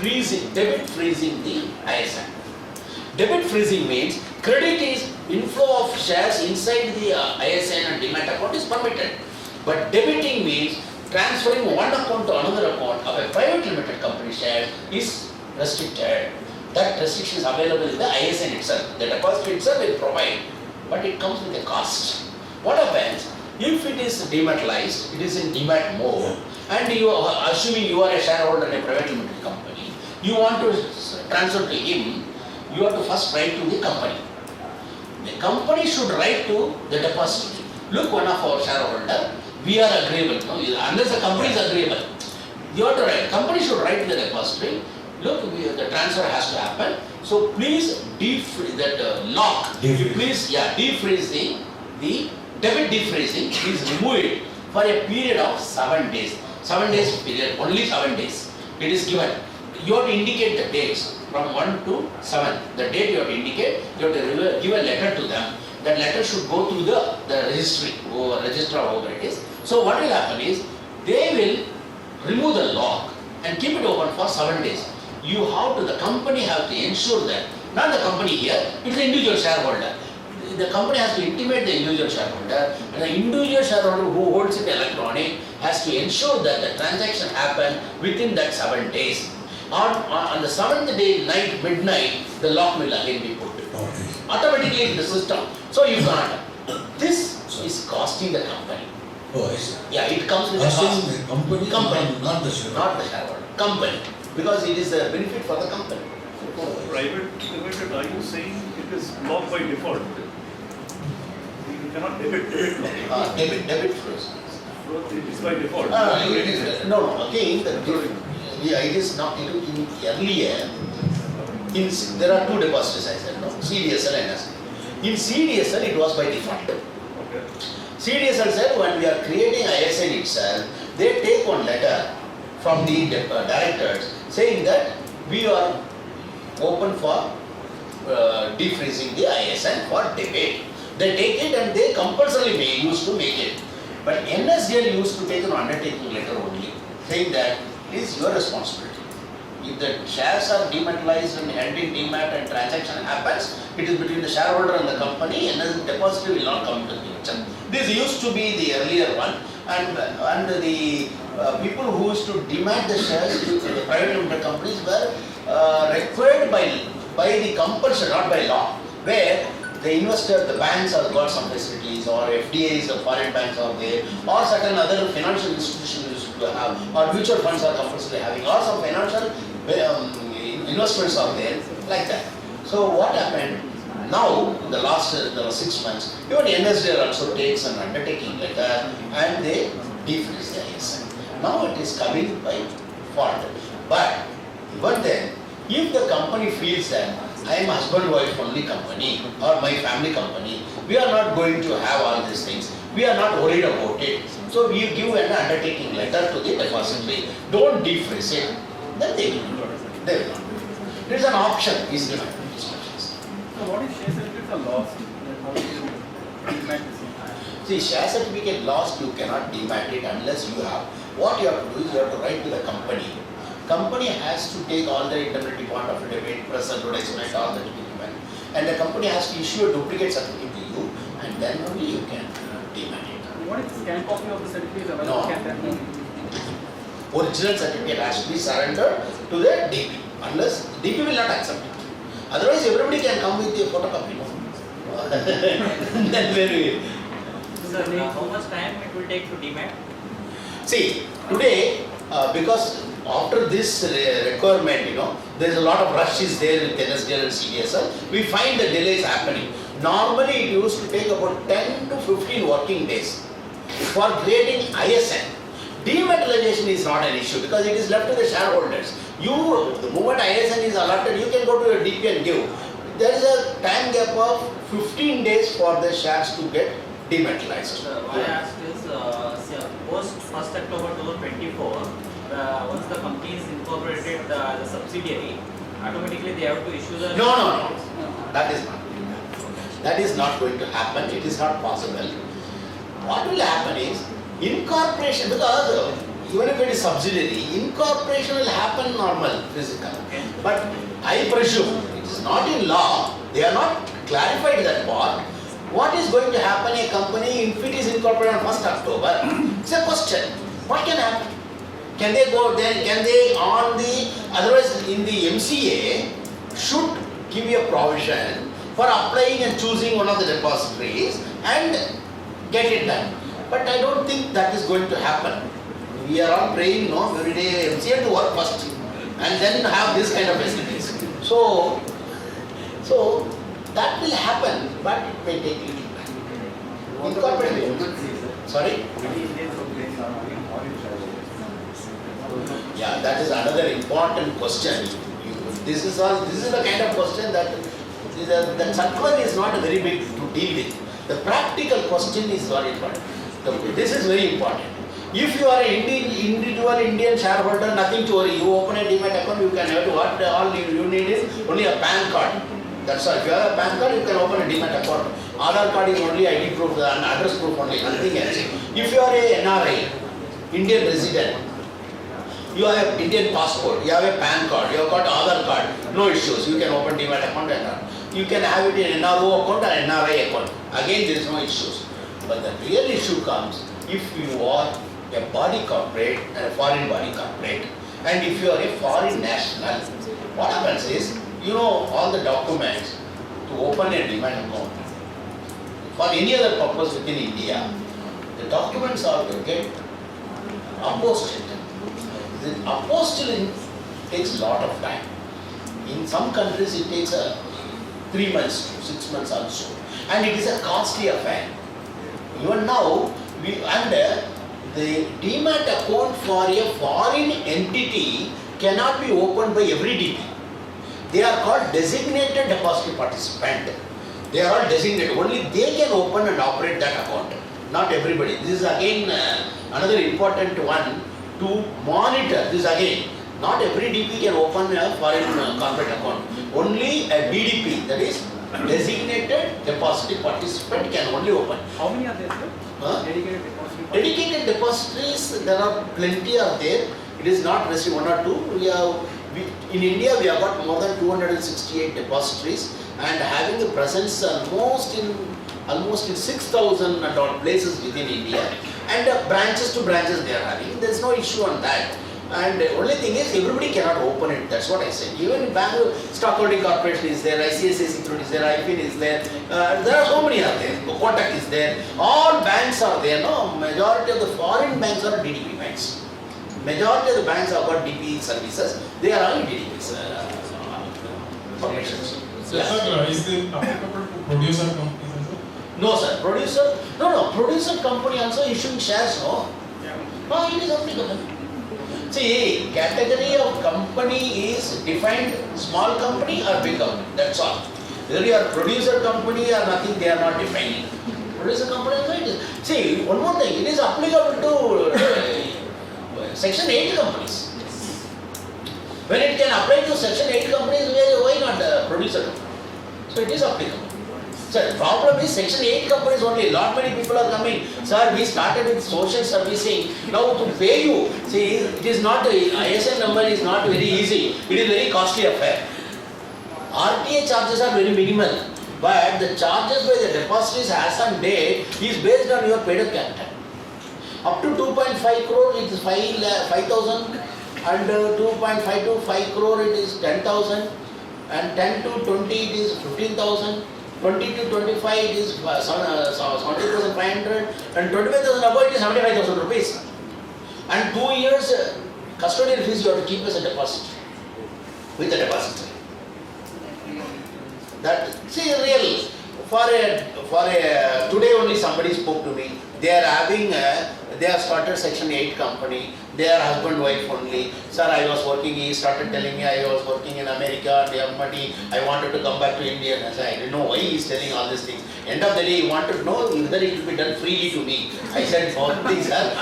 debit freezing the ISN. Debit freezing means credit is inflow of shares inside the ISN and demat account is permitted. But debiting means transferring one account to another account of a private limited company share is restricted. That restriction is available in the ISN itself. The depository itself will provide, but it comes with a cost. What happens if it is dematerialized, it is in demat mode, and you are assuming you are a shareholder in a private limited company, you want to transfer to him, you have to first write to the company. The company should write to the depository. Look, one of our shareholder, we are agreeable. No? Unless the company is agreeable, you have to write. Company should write to the depository. Look, the transfer has to happen. So please defreeze that lock. Please, defreeze the debit defreezing. Please remove it for a period of 7 days. 7 days period, only 7 days. It is given. You have to indicate the dates from 1 to 7. The date you have to indicate. You have to give a letter to them. That letter should go to the registry, registrar, whoever it is. So what will happen is, they will remove the lock and keep it open for 7 days. The company have to ensure that, not the company here, it's the individual shareholder. The company has to intimate the individual shareholder, and the individual shareholder who holds it electronic has to ensure that the transaction happen within that 7 days. On the 7th day, midnight, the lock will again be put. Automatically in the system. So you can't. This is costing the company. Oh, I see. Yeah, it comes with a cost. The company, not the shareholder. Not the shareholder. Company. Because it is a benefit for the company. Private limited, are you saying it is locked by default? You cannot debit lock. Debit first. It is by default. No, again, it is not, in earlier, there are two depositories, I said, no? CDSL and SCM. In CDSL, it was by default. Okay. CDSL said, when we are creating ISN itself, they take one letter from the directors saying that we are open for defreezing the ISN for debate. They take it and they compulsorily used to make it. But NSDL used to take an undertaking letter only, saying that it is your responsibility. If the shares are dematerialized and held in demat and transaction happens, it is between the shareholder and the company, and the depository will not come to the picture. This used to be the earlier one, and the people who used to demat the shares to the private limited companies were required by the compulsion, not by law, where the investor, the banks have got some facilities, or FDIs, the foreign banks are there, or certain other financial institutions used to have, or mutual funds are compulsory having, or some financial investments are there, like that. So what happened? Now, in the last 6 months, even NSDL also takes an undertaking letter and they defreeze the ISN. Now it is coming by fault. But even then, if the company feels that I am husband-wife only company or my family company. We are not going to have all these things. We are not worried about it. So we give an undertaking letter to the depository. Don't defreeze it. Then they will not. They will not. There is an option is given. So what if share certificates are lost? Then how do you demat this? See, share certificate lost, you cannot demat it unless you have. What you have to do is you have to write to the company. Company has to take all the indemnity bond affidavit, press advertisement, all the document, and the company has to issue a duplicate certificate to you, and then only you can demat it. What if scan copy of the certificate is No. available? Can that be? Original certificate has to be surrendered to the DP, unless DP will not accept it. Otherwise, everybody can come with a photocopy. No? Then very. Sir, how much time it will take to demat? See, today, because after this requirement, there is a lot of rush is there with NSDL and CDSL, we find the delays happening. Normally, it used to take about 10 to 15 working days for creating ISN. Dematerialization is not an issue because it is left to the shareholders. The moment ISN is allotted, you can go to your DP and give. There is a time gap of 15 days for the shares to get dematerialized. Why I asked is, post 1st October 2024, once the company is incorporated as a subsidiary, automatically they have to issue the... No. That is not. That is not going to happen. It is not possible. What will happen is, incorporation, because even if it is subsidiary, incorporation will happen normal, physical. But I presume, it is not in law, they are not clarified that part. What is going to happen a company if it is incorporated on 1st October? It's a question. What can happen? Can they go then, can they on the, otherwise in the MCA should give you a provision for applying and choosing one of the depositories and get it done. But I don't think that is going to happen. We are all praying every day MCA to work first and then have this kind of facilities. So that will happen, but it may take little time. Incorporation. Sorry? Yeah, that is another important question. This is the kind of question that the circular is not very big to deal with. The practical question is very important. This is very important. If you are an individual Indian shareholder, nothing to worry. You open a demat account, you can have to what all you need is only a PAN card. That's all. If you have a PAN card, you can open a demat account. Aadhaar card is only ID proof and address proof only, nothing else. If you are a NRI, Indian resident, you have an Indian passport, you have a PAN card, you have got Aadhaar card, no issues. You can open demat account and you can have it in NRO account or NRI account. Again, there is no issues. But the real issue comes if you are a body corporate and a foreign body corporate, and if you are a foreign national, what happens is, all the documents to open a demat account for any other purpose within India, the documents are to get apostilled. The apostilling takes a lot of time. In some countries, it takes 3 months to 6 months also, and it is a costly affair. Even now, the demat account for a foreign entity cannot be opened by every DP. They are called designated depository participant. They are all designated. Only they can open and operate that account. Not everybody. This is again another important one to monitor. This again, not every DP can open a foreign corporate account. Only a DDP, that is designated depository participant, can only open. How many are there, sir? Dedicated depository? Dedicated depositories, there are plenty are there. It is not restricted one or two. In India, we have got more than 268 depositories and having a presence almost in 6,000 places within India, and branches to branches they are having. There is no issue on that. And the only thing is, everybody cannot open it. That's what I said. Even in Bangalore, Stockholding Corporation is there, ICICI Securities is there, IPIN is there. There are so many are there. Kotak is there. All banks are there. No, majority of the foreign banks are DDP banks. Majority of the banks have got DP services. They are all DDPs. Formations. So, sir, is it applicable to producer companies as well? No, sir. Producer company also issuing shares. No, it is applicable. See, category of company is defined small company or big company, that's all. Whether you are producer company or nothing, they are not defining. Producer company is right. See, one more thing, it is applicable to Section 8 companies. When it can apply to Section 8 companies, why not producer company? So it is applicable. So the problem is Section 8 companies only. Lot many people are coming. Sir, we started with social servicing. Now to pay you, see, it is not, ISN number is not very easy. It is very costly affair. RTA charges are very minimal. But the charges by the depositories as on date is based on your paid up capital. Up to 2.5 crore it is 5,000 and 2.5 to 5 crore it is 10,000 and 10 to 20 it is 15,000. 20 to 25 it is 70,500 and 25,000 above it is 75,000 rupees. And 2 years custodial fees you have to keep as a deposit with the depository. That, see, real, for a today only somebody spoke to me. They are having they have started Section 8 company. They are husband wife only. Sir, I was working. He started telling me I was working in America. They have money. I wanted to come back to India. I said, I didn't know why he is telling all these things. End of the day, he wanted to know whether it will be done freely to me. I said, all things are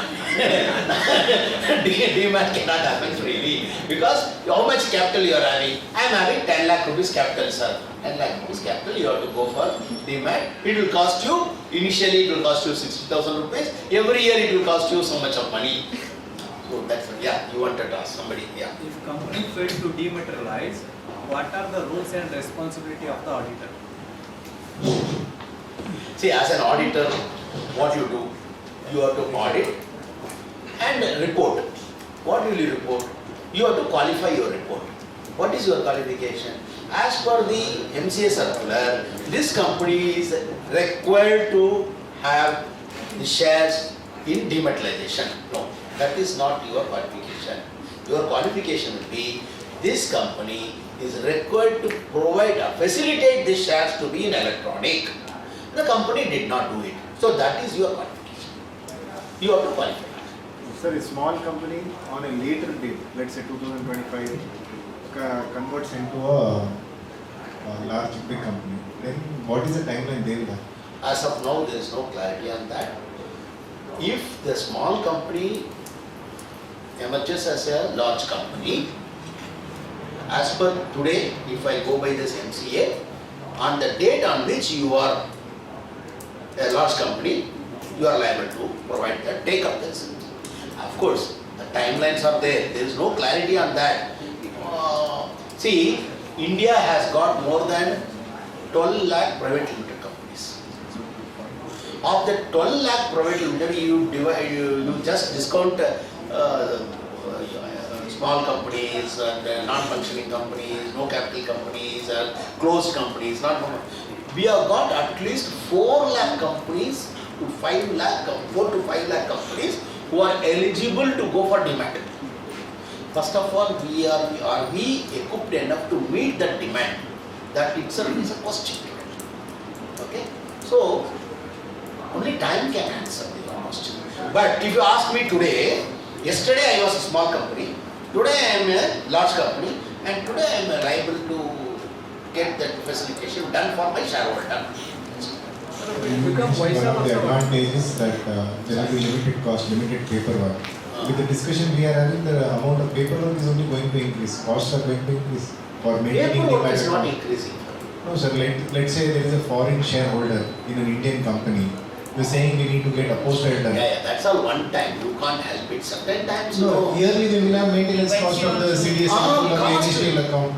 demat cannot happen freely because how much capital you are having? I am having 10 lakh rupees capital, sir. 10 lakh rupees capital, you have to go for demat. It will cost you, initially it will cost you 60,000 rupees. Every year it will cost you so much of money. So that's, yeah, you wanted to ask somebody, yeah. If company fails to dematerialize, what are the rules and responsibility of the auditor? See, as an auditor, what you do? You have to audit and report. What will you report? You have to qualify your report. What is your qualification? As per the MCA circular, this company is required to have the shares in dematerialization. No, that is not your qualification. Your qualification will be this company is required to provide or facilitate the shares to be in electronic. The company did not do it. So that is your qualification. You have to qualify. Sir, a small company on a later date, let's say 2025, converts into a large big company. Then what is the timeline they will have? As of now, there is no clarity on that. If the small company emerges as a large company, as per today, if I go by this MCA, on the date on which you are a large company, you are liable to provide that, take up this. Of course, the timelines are there. There is no clarity on that. See, India has got more than 12 lakh private limited companies. Of the 12 lakh private limited, you just discount small companies and non-functioning companies, no capital companies, closed companies. We have got at least 4 lakh companies to 5 lakh, 4 to 5 lakh companies who are eligible to go for demat. First of all, are we equipped enough to meet that demand? That itself is a question. Okay? So, only time can answer the question. But if you ask me today, yesterday I was a small company, today I am a large company, and today I am liable to get that facilitation done for my shareholder. One of the advantages that there will be limited cost, limited paperwork. With the discussion we are having, the amount of paperwork is only going to increase. Costs are going to increase for maintaining the Paperwork is not increasing. No, sir. Let's say there is a foreign shareholder in an Indian company. You're saying we need to get apostille done. Yeah, that's all one time. You can't help it. Certain times, No, yearly they will have maintenance cost of the CDS account or the initial account.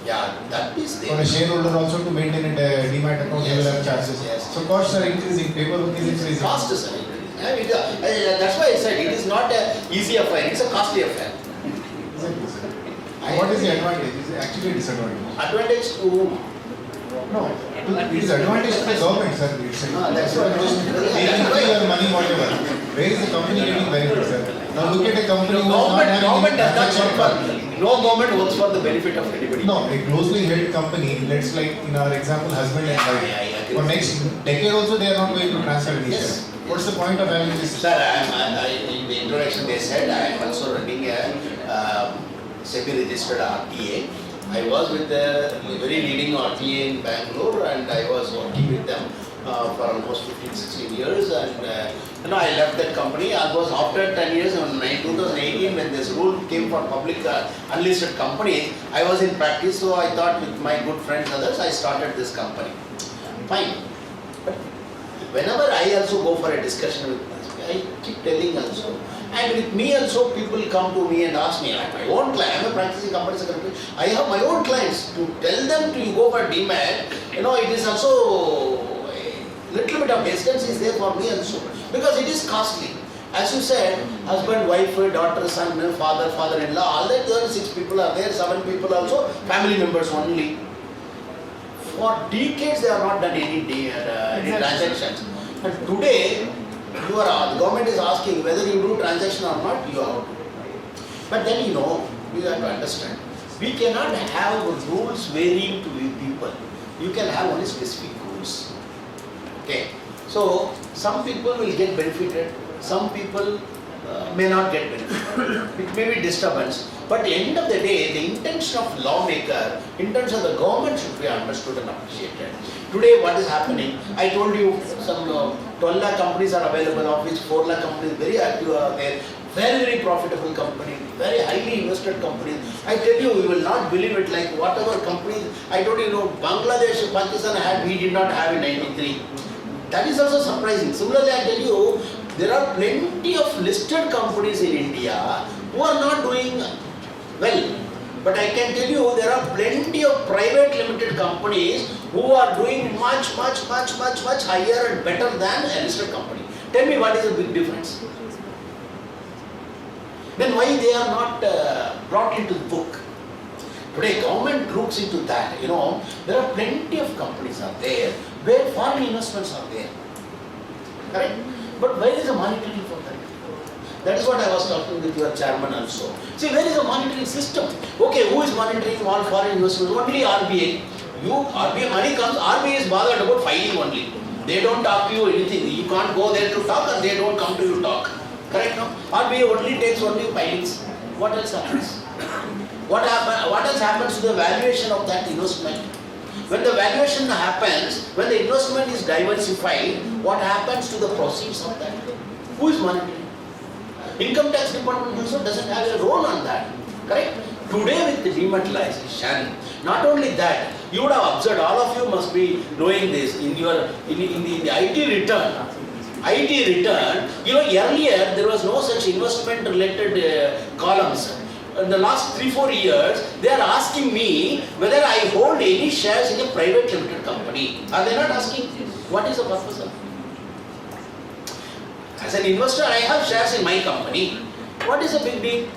Yeah, that is there. For a shareholder also to maintain a demat account, they will have charges. Yes. So costs are increasing, paperwork is increasing. Cost is increasing. That's why I said it is not an easy affair, it's a costly affair. Exactly, sir. What is the advantage? Is it actually a disadvantage? Advantage to No, it is advantage to the government, sir. that's what They can pay your money, whatever. Where is the company getting benefit, sir? Now look at a company who is not having government does not transaction work cost. for, no government works for the benefit of anybody. No, a closely held company, let's like in our example, husband and wife. I agree. For next decade also they are not going to transfer any share. Yes, What's the point of having this? Sir, in the introduction they said I am also running a SEBI-registered RTA. I was with a very leading RTA in Bangalore, and I was working with them for almost 15-16 years. And I left that company. I was after 10 years in 2018 when this rule came for public unlisted companies. I was in practice, so I thought with my good friends others, I started this company. Fine. But whenever I also go for a discussion with this, I keep telling also. And with me also, people come to me and ask me, I have my own client, I am a practicing company secretary, I have my own clients. To tell them to go for demat, it is also a little bit of distance is there for me also. Because it is costly. As you said, husband, wife, daughter, son, father, father-in-law, all that, there are 6 people are there, 7 people also, family members only. For decades they have not done any transactions. And today, the government is asking whether you do transaction or not, you have to. But then you have to understand, we cannot have rules varying to people. You can have only specific rules. Okay. So, some people will get benefited, some people may not get benefited. It may be disturbance. But at the end of the day, the intention of lawmaker, intention of the government should be understood and appreciated. Today what is happening, I told you some 12 lakh companies are available, of which 4 lakh companies very active are there. Very, very profitable company, very highly invested companies. I tell you, you will not believe it, like whatever companies, I told you, Bangladesh, Pakistan had, we did not have in 93. That is also surprising. Similarly, I tell you, there are plenty of listed companies in India who are not doing well. But I can tell you, there are plenty of private limited companies who are doing much higher and better than a listed company. Tell me what is the big difference? Then why they are not brought into the book? Today government looks into that, there are plenty of companies are there where foreign investments are there. Correct? But where is the monitoring for that? That is what I was talking with your chairman also. See, where is the monitoring system? Okay, who is monitoring all foreign investments? Only RBI. RBI money comes, RBI is bothered about filing only. They don't talk to you anything. You can't go there to talk and they don't come to you talk. Correct, no? RBI only takes filings. What else happens? What else happens to the valuation of that investment? When the valuation happens, when the investment is diversified, what happens to the proceeds of that? Who is monitoring? Income tax department also doesn't have a role on that. Correct? Today with the dematerialization, not only that, you would have observed, all of you must be knowing this, in the IT return. Earlier there was no such investment related columns. In the last 3-4 years, they are asking me whether I hold any shares in a private limited company. Are they not asking? What is the purpose of it? As an investor, I have shares in my company. What is the big deal?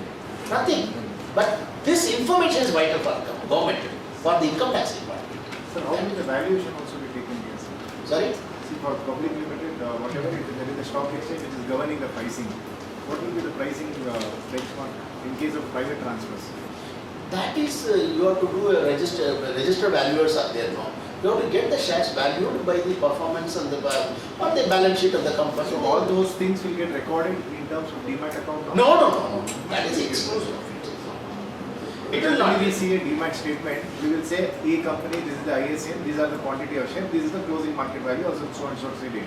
Nothing. But this information is vital for the government, for the income tax department. Sir, how will the valuation also be taken here, sir? Sorry? See, for public limited, whatever it is, there is a stock exchange which is governing the pricing. What will be the pricing benchmark in case of private transfers? That is, you have to do a register valuers are there now. You have to get the shares valued by the performance and the balance sheet of the company. So all those things will get recorded in terms of demat account? No. That is exclusive. It will not. We will see a demat statement. We will say A company, this is the ISN, these are the quantity of shares, this is the closing market value, or so and so date.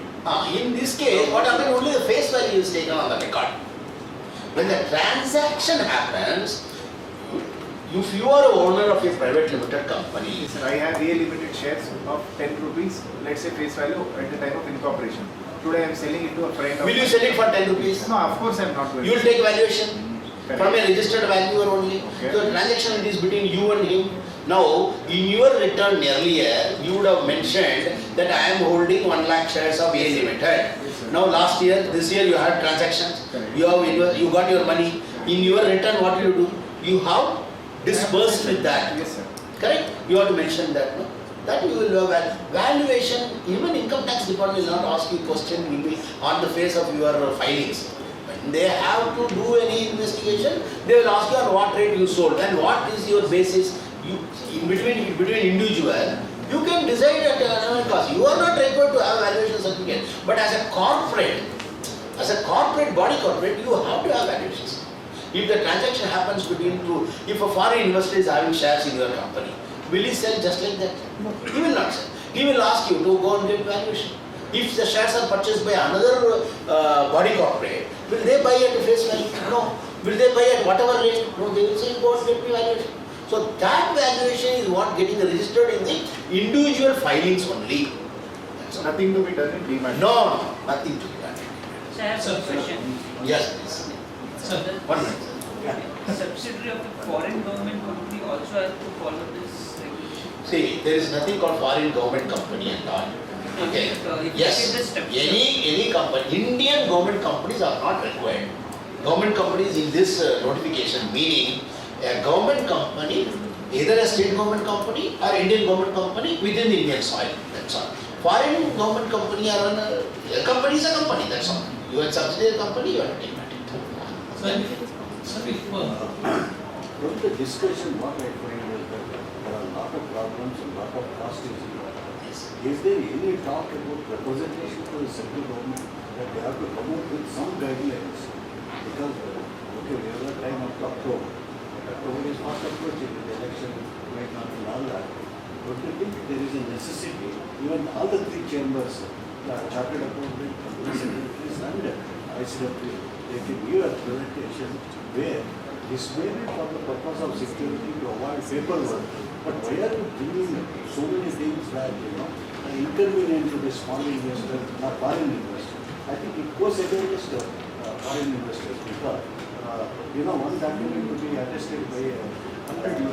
In this case, what happens, only the face value is taken on the record. When the transaction happens, if you are a owner of a private limited company. Sir, I have A limited shares of 10 rupees, let's say face value at the time of incorporation. Today I am selling it to a friend. Will you sell it for 10 rupees? No, of course I am not going to. You will take valuation from a registered valuer only. Okay. So the transaction is between you and him. Now, in your return earlier, you would have mentioned that I am holding 1 lakh shares of A limited. Yes, Now last year, this year you had transactions. Correct. You got your money. In your return, what do? You have disbursed with that. Yes, sir. Correct? You have to mention that, no? That you will have valuation. Even income tax department will not ask you question on the face of your filings. When they have to do any investigation, they will ask you on what rate you sold and what is your basis. In between individual, you can decide at another cost. You are not required to have valuation certificate. But as a corporate, As a corporate, body corporate, you have to have valuations. If the transaction happens between two, if a foreign investor is having shares in your company, will he sell just like that? No, he will not sell. He will ask you to go and get valuation. If the shares are purchased by another body corporate, will they buy at face value? No. Will they buy at whatever rate? No, they will say go and get me valuation. So that valuation is what getting registered in the individual filings only. So nothing to be done in demat. No, nothing to be done. So I have some question. Yes, please. So the 1 minute. subsidiary of the foreign government company also has to follow this regulation. See, there is nothing called foreign government company and all. Okay. Yes. Any company, Indian government companies are not required. Government companies in this notification, meaning a government company, either a state government company or Indian government company within the Indian soil. That's all. Foreign government company or a company is a company. That's all. You are a subsidiary company, you are a demat. From the discussion, what I find is that there are a lot of problems and a lot of cost is involved. Is there any talk about representation to the central government that they have to come up with some guidelines? Because, okay, we have a time of October. October is fast approaching with the election right now and all that. But I think there is a necessity, even all the three chambers, chartered accountant, company secretaries and ICW, they can give a presentation where this may be for the purpose of security to avoid paperwork. But why are you bringing so many things that, inconvenient to the small investor, not foreign investor? I think it goes against foreign investors because, one document to be attested by $100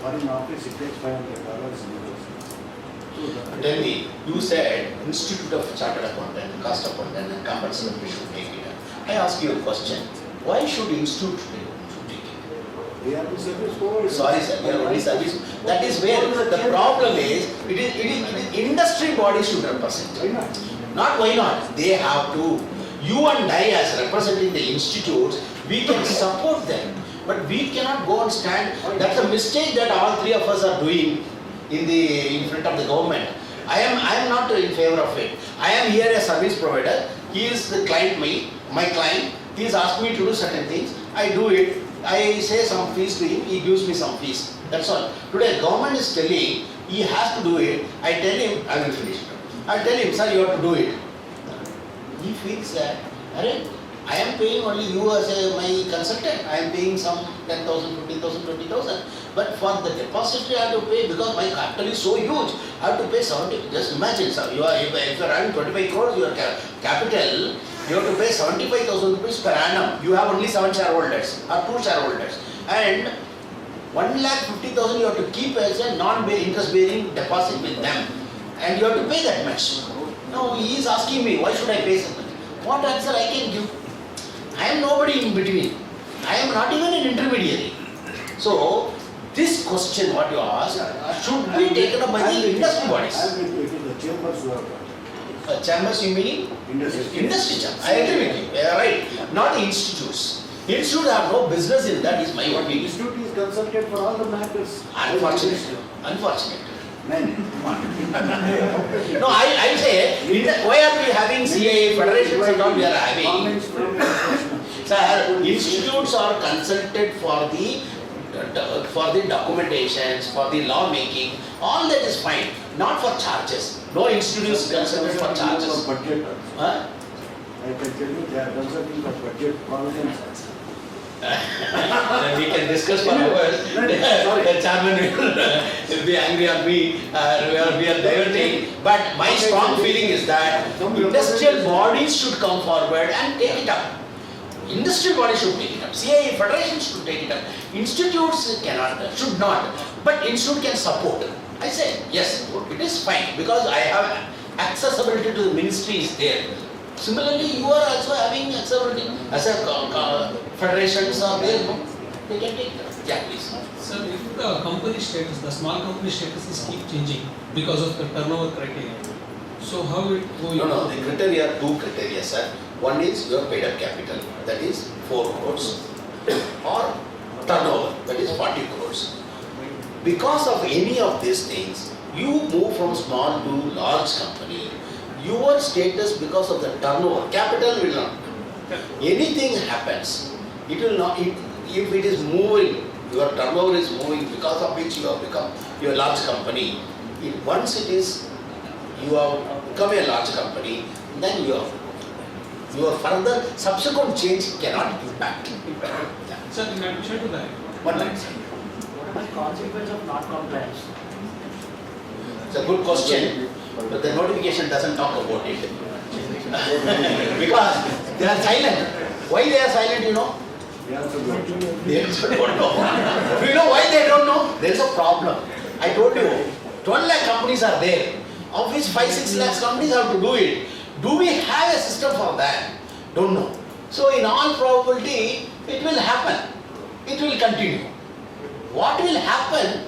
foreign office, it takes $500 in Tell me, you said Institute of Chartered Accountant, Cost Accountant and Compulsory should take it. I ask you a question. Why should Institute take it? They are the service providers. Sorry sir, we are only service. That is where the problem is, it is industry bodies should represent. Why not? Not why not, they have to. You and I as representing the institutes, we can support them. But we cannot go and stand. That's a mistake that all three of us are doing in front of the government. I am not in favor of it. I am here as service provider. He is the client, my client. He has asked me to do certain things. I do it. I say some fees to him. He gives me some fees. That's all. Today government is telling he has to do it. I tell him I will finish it. I tell him, sir, you have to do it. He feels that, I am paying only you as my consultant. I am paying some 10,000, 15,000, 20,000. But for the depository I have to pay because my capital is so huge. I have to pay 70. Just imagine, sir, if you are having 25 crores, your capital, you have to pay 75,000 rupees per annum. You have only 7 shareholders or 2 shareholders. And 1,50,000 you have to keep as a non-interest bearing deposit with them. And you have to pay that much. Now he is asking me, why should I pay so much? What answer I can give? I am nobody in between. I am not even an intermediary. So, this question what you ask should be taken up by the industry bodies. I am with you, it is the chambers who have done it. Chambers you mean? Industry chambers. I agree with you. You are right. Not the institutes. Institutes have no business in that is my opinion. Institute is consulted for all the matters. Unfortunately. Unfortunately. Many. No, I say, why are we having CIA federations and all we are having? Comments from Sir, institutes are consulted for the documentations, for the law making, all that is fine, not for charges. No institute is consulted for charges. Budget. Huh? I can tell you they are consulting for budget provisions. Then we can discuss for hours. The chairman will be angry on me, we are diverting. But my strong feeling is that industrial bodies should come forward and take it up. Industrial bodies should take it up. CIA federations should take it up. Institutes cannot, should not. But institute can support. I say yes, it is fine because I have accessibility to the ministry is there. Similarly, you are also having accessibility as a federations are there. No? They can take that. Yeah, please. Sir, if the company status, the small company status is keep changing because of the turnover criteria, so how it will? No, the criteria are 2 criteria, sir. One is your paid up capital, that is 4 crores, or turnover, that is 40 crores. Because of any of these things, you move from small to large company. Your status because of the turnover, capital will not. Anything happens, it will not, if it is moving, your turnover is moving because of which you have become your large company. Once it is, you have become a large company, then your further subsequent change cannot impact. Yeah. Sir, in addition to that, One line. What are the consequences of not compliance? It's a good question, but the notification doesn't talk about it. Because they are silent. Why they are silent, you know? They also don't know. Do you know why they don't know? There is a problem. I told you, 12 lakh companies are there, of which 5-6 lakh companies have to do it. Do we have a system for that? Don't know. So in all probability, it will happen. It will continue. What will happen?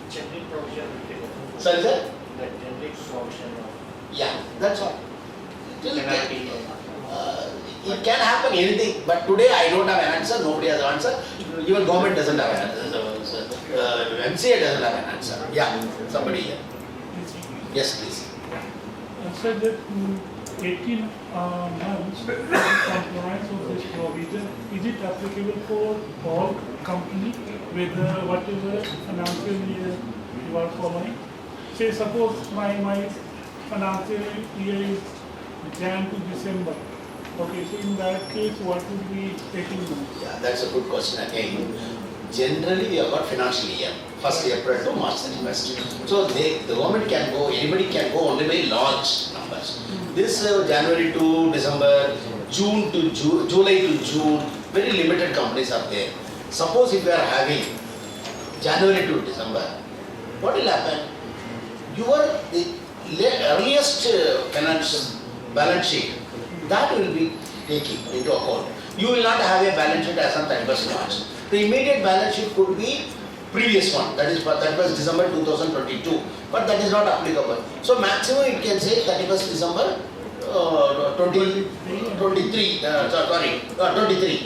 Generic provision. Sorry, sir? The generic provision of Yeah, that's all. penalty. It can happen anything, but today I don't have an answer, nobody has an answer, even government doesn't have an answer, MCA doesn't have an answer. Yeah, somebody here. Yes, please. So that 18 months compliance of this provision, is it applicable for all companies with whatever financial year you are following? Say suppose my financial year is Jan to December. Okay, so in that case, what would be 18 months? Yeah, that's a good question again. Generally, we have got financial year, 1st April to March 31st. So the government can go, anybody can go only by large numbers. This January to December, June to July to June, very limited companies are there. Suppose if you are having January to December, what will happen? The earliest finance balance sheet, that will be taken into account. You will not have a balance sheet as on 31st March. The immediate balance sheet could be previous one, that was December 2022, but that is not applicable. So maximum it can say 31st December 23,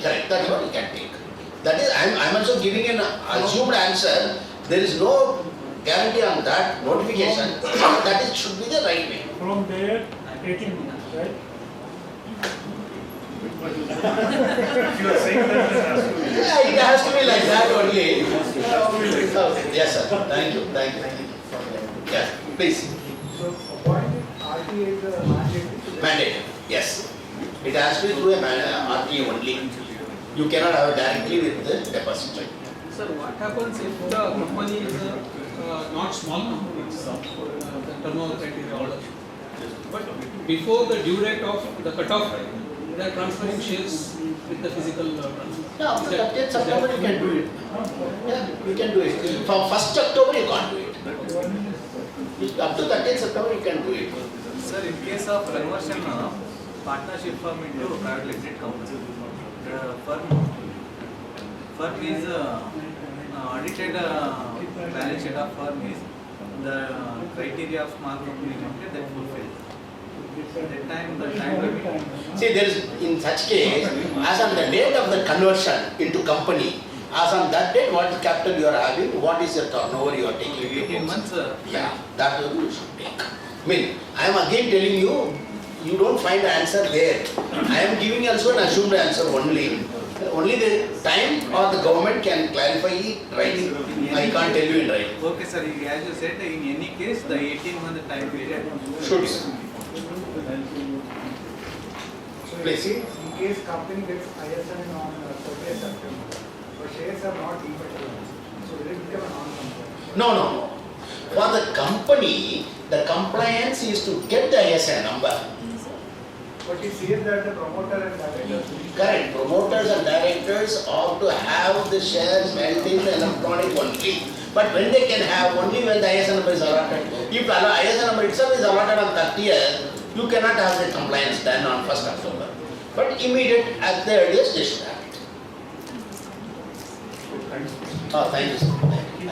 correct, that is what you can take. That is, I am also giving an assumed answer. There is no guarantee on that notification, that it should be the right way. From there, 18 months, right? If you are saying that, it has to be. Yeah, it has to be like that only. Yes, sir. Thank you. Yeah, please. So, appointed RTA is a mandate. Mandate. Yes. It has to be through a RTA only. You cannot have it directly with the depository. sir, what happens if the company is not small company, the turnover criteria order, but before the due date of the cutoff rate, they are transferring shares with the physical transfer? No, after 30th September you can do it. Yeah, you can do it. From 1st October you can't do it. Up to 30th September you can do it. Sir, in case of conversion partnership firm into private limited company, the firm is audited balance sheet of firm is the criteria of small company limited that fulfilled. That time, the time limit. See, there is, in such case, as on the date of the conversion into company, as on that date, what capital you are having, what is your turnover you are taking? 18 months, sir. Yeah, that you should take. I mean, I am again telling you, you don't find the answer there. I am giving also an assumed answer only. Only the time or the government can clarify it right. I can't tell you in right. Okay, sir. As you said, in any case, the 18-month time period should be. Please. In case company gets ISN on 30th September, but shares are not dematerialized, so will it become a non-compliant? No. For the company, the compliance is to get the ISN number. But it says that the promoter and directors. Correct. Promoters and directors ought to have the shares held in electronic only. But when they can have only when the ISN number is allotted. If the ISN number itself is allotted on 30th, you cannot have the compliance done on 1st October. But immediate at the earliest they should have it. Oh, thank you, sir. Thank you.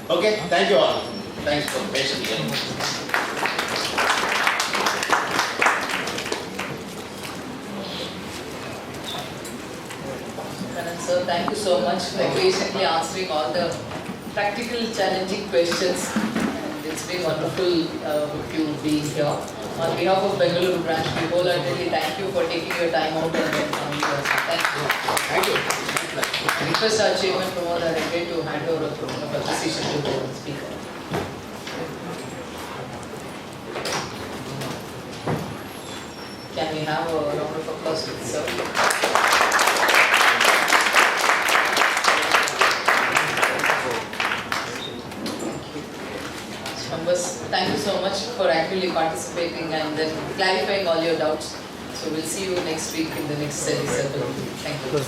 Okay, thank you all. Thanks for the patient hearing. Kannan sir, thank you so much for patiently answering all the practical challenging questions. And it's been wonderful with you being here. On behalf of Bengaluru branch, we wholeheartedly thank you for taking your time out and coming to us. Thank you. Thank you. I request our chairman Pramod Arande to hand over the throne of appreciation to the speaker. Can we have a round of applause to the sir? Members, thank you so much for actively participating and then clarifying all your doubts. So we'll see you next week in the next study circle. Thank you.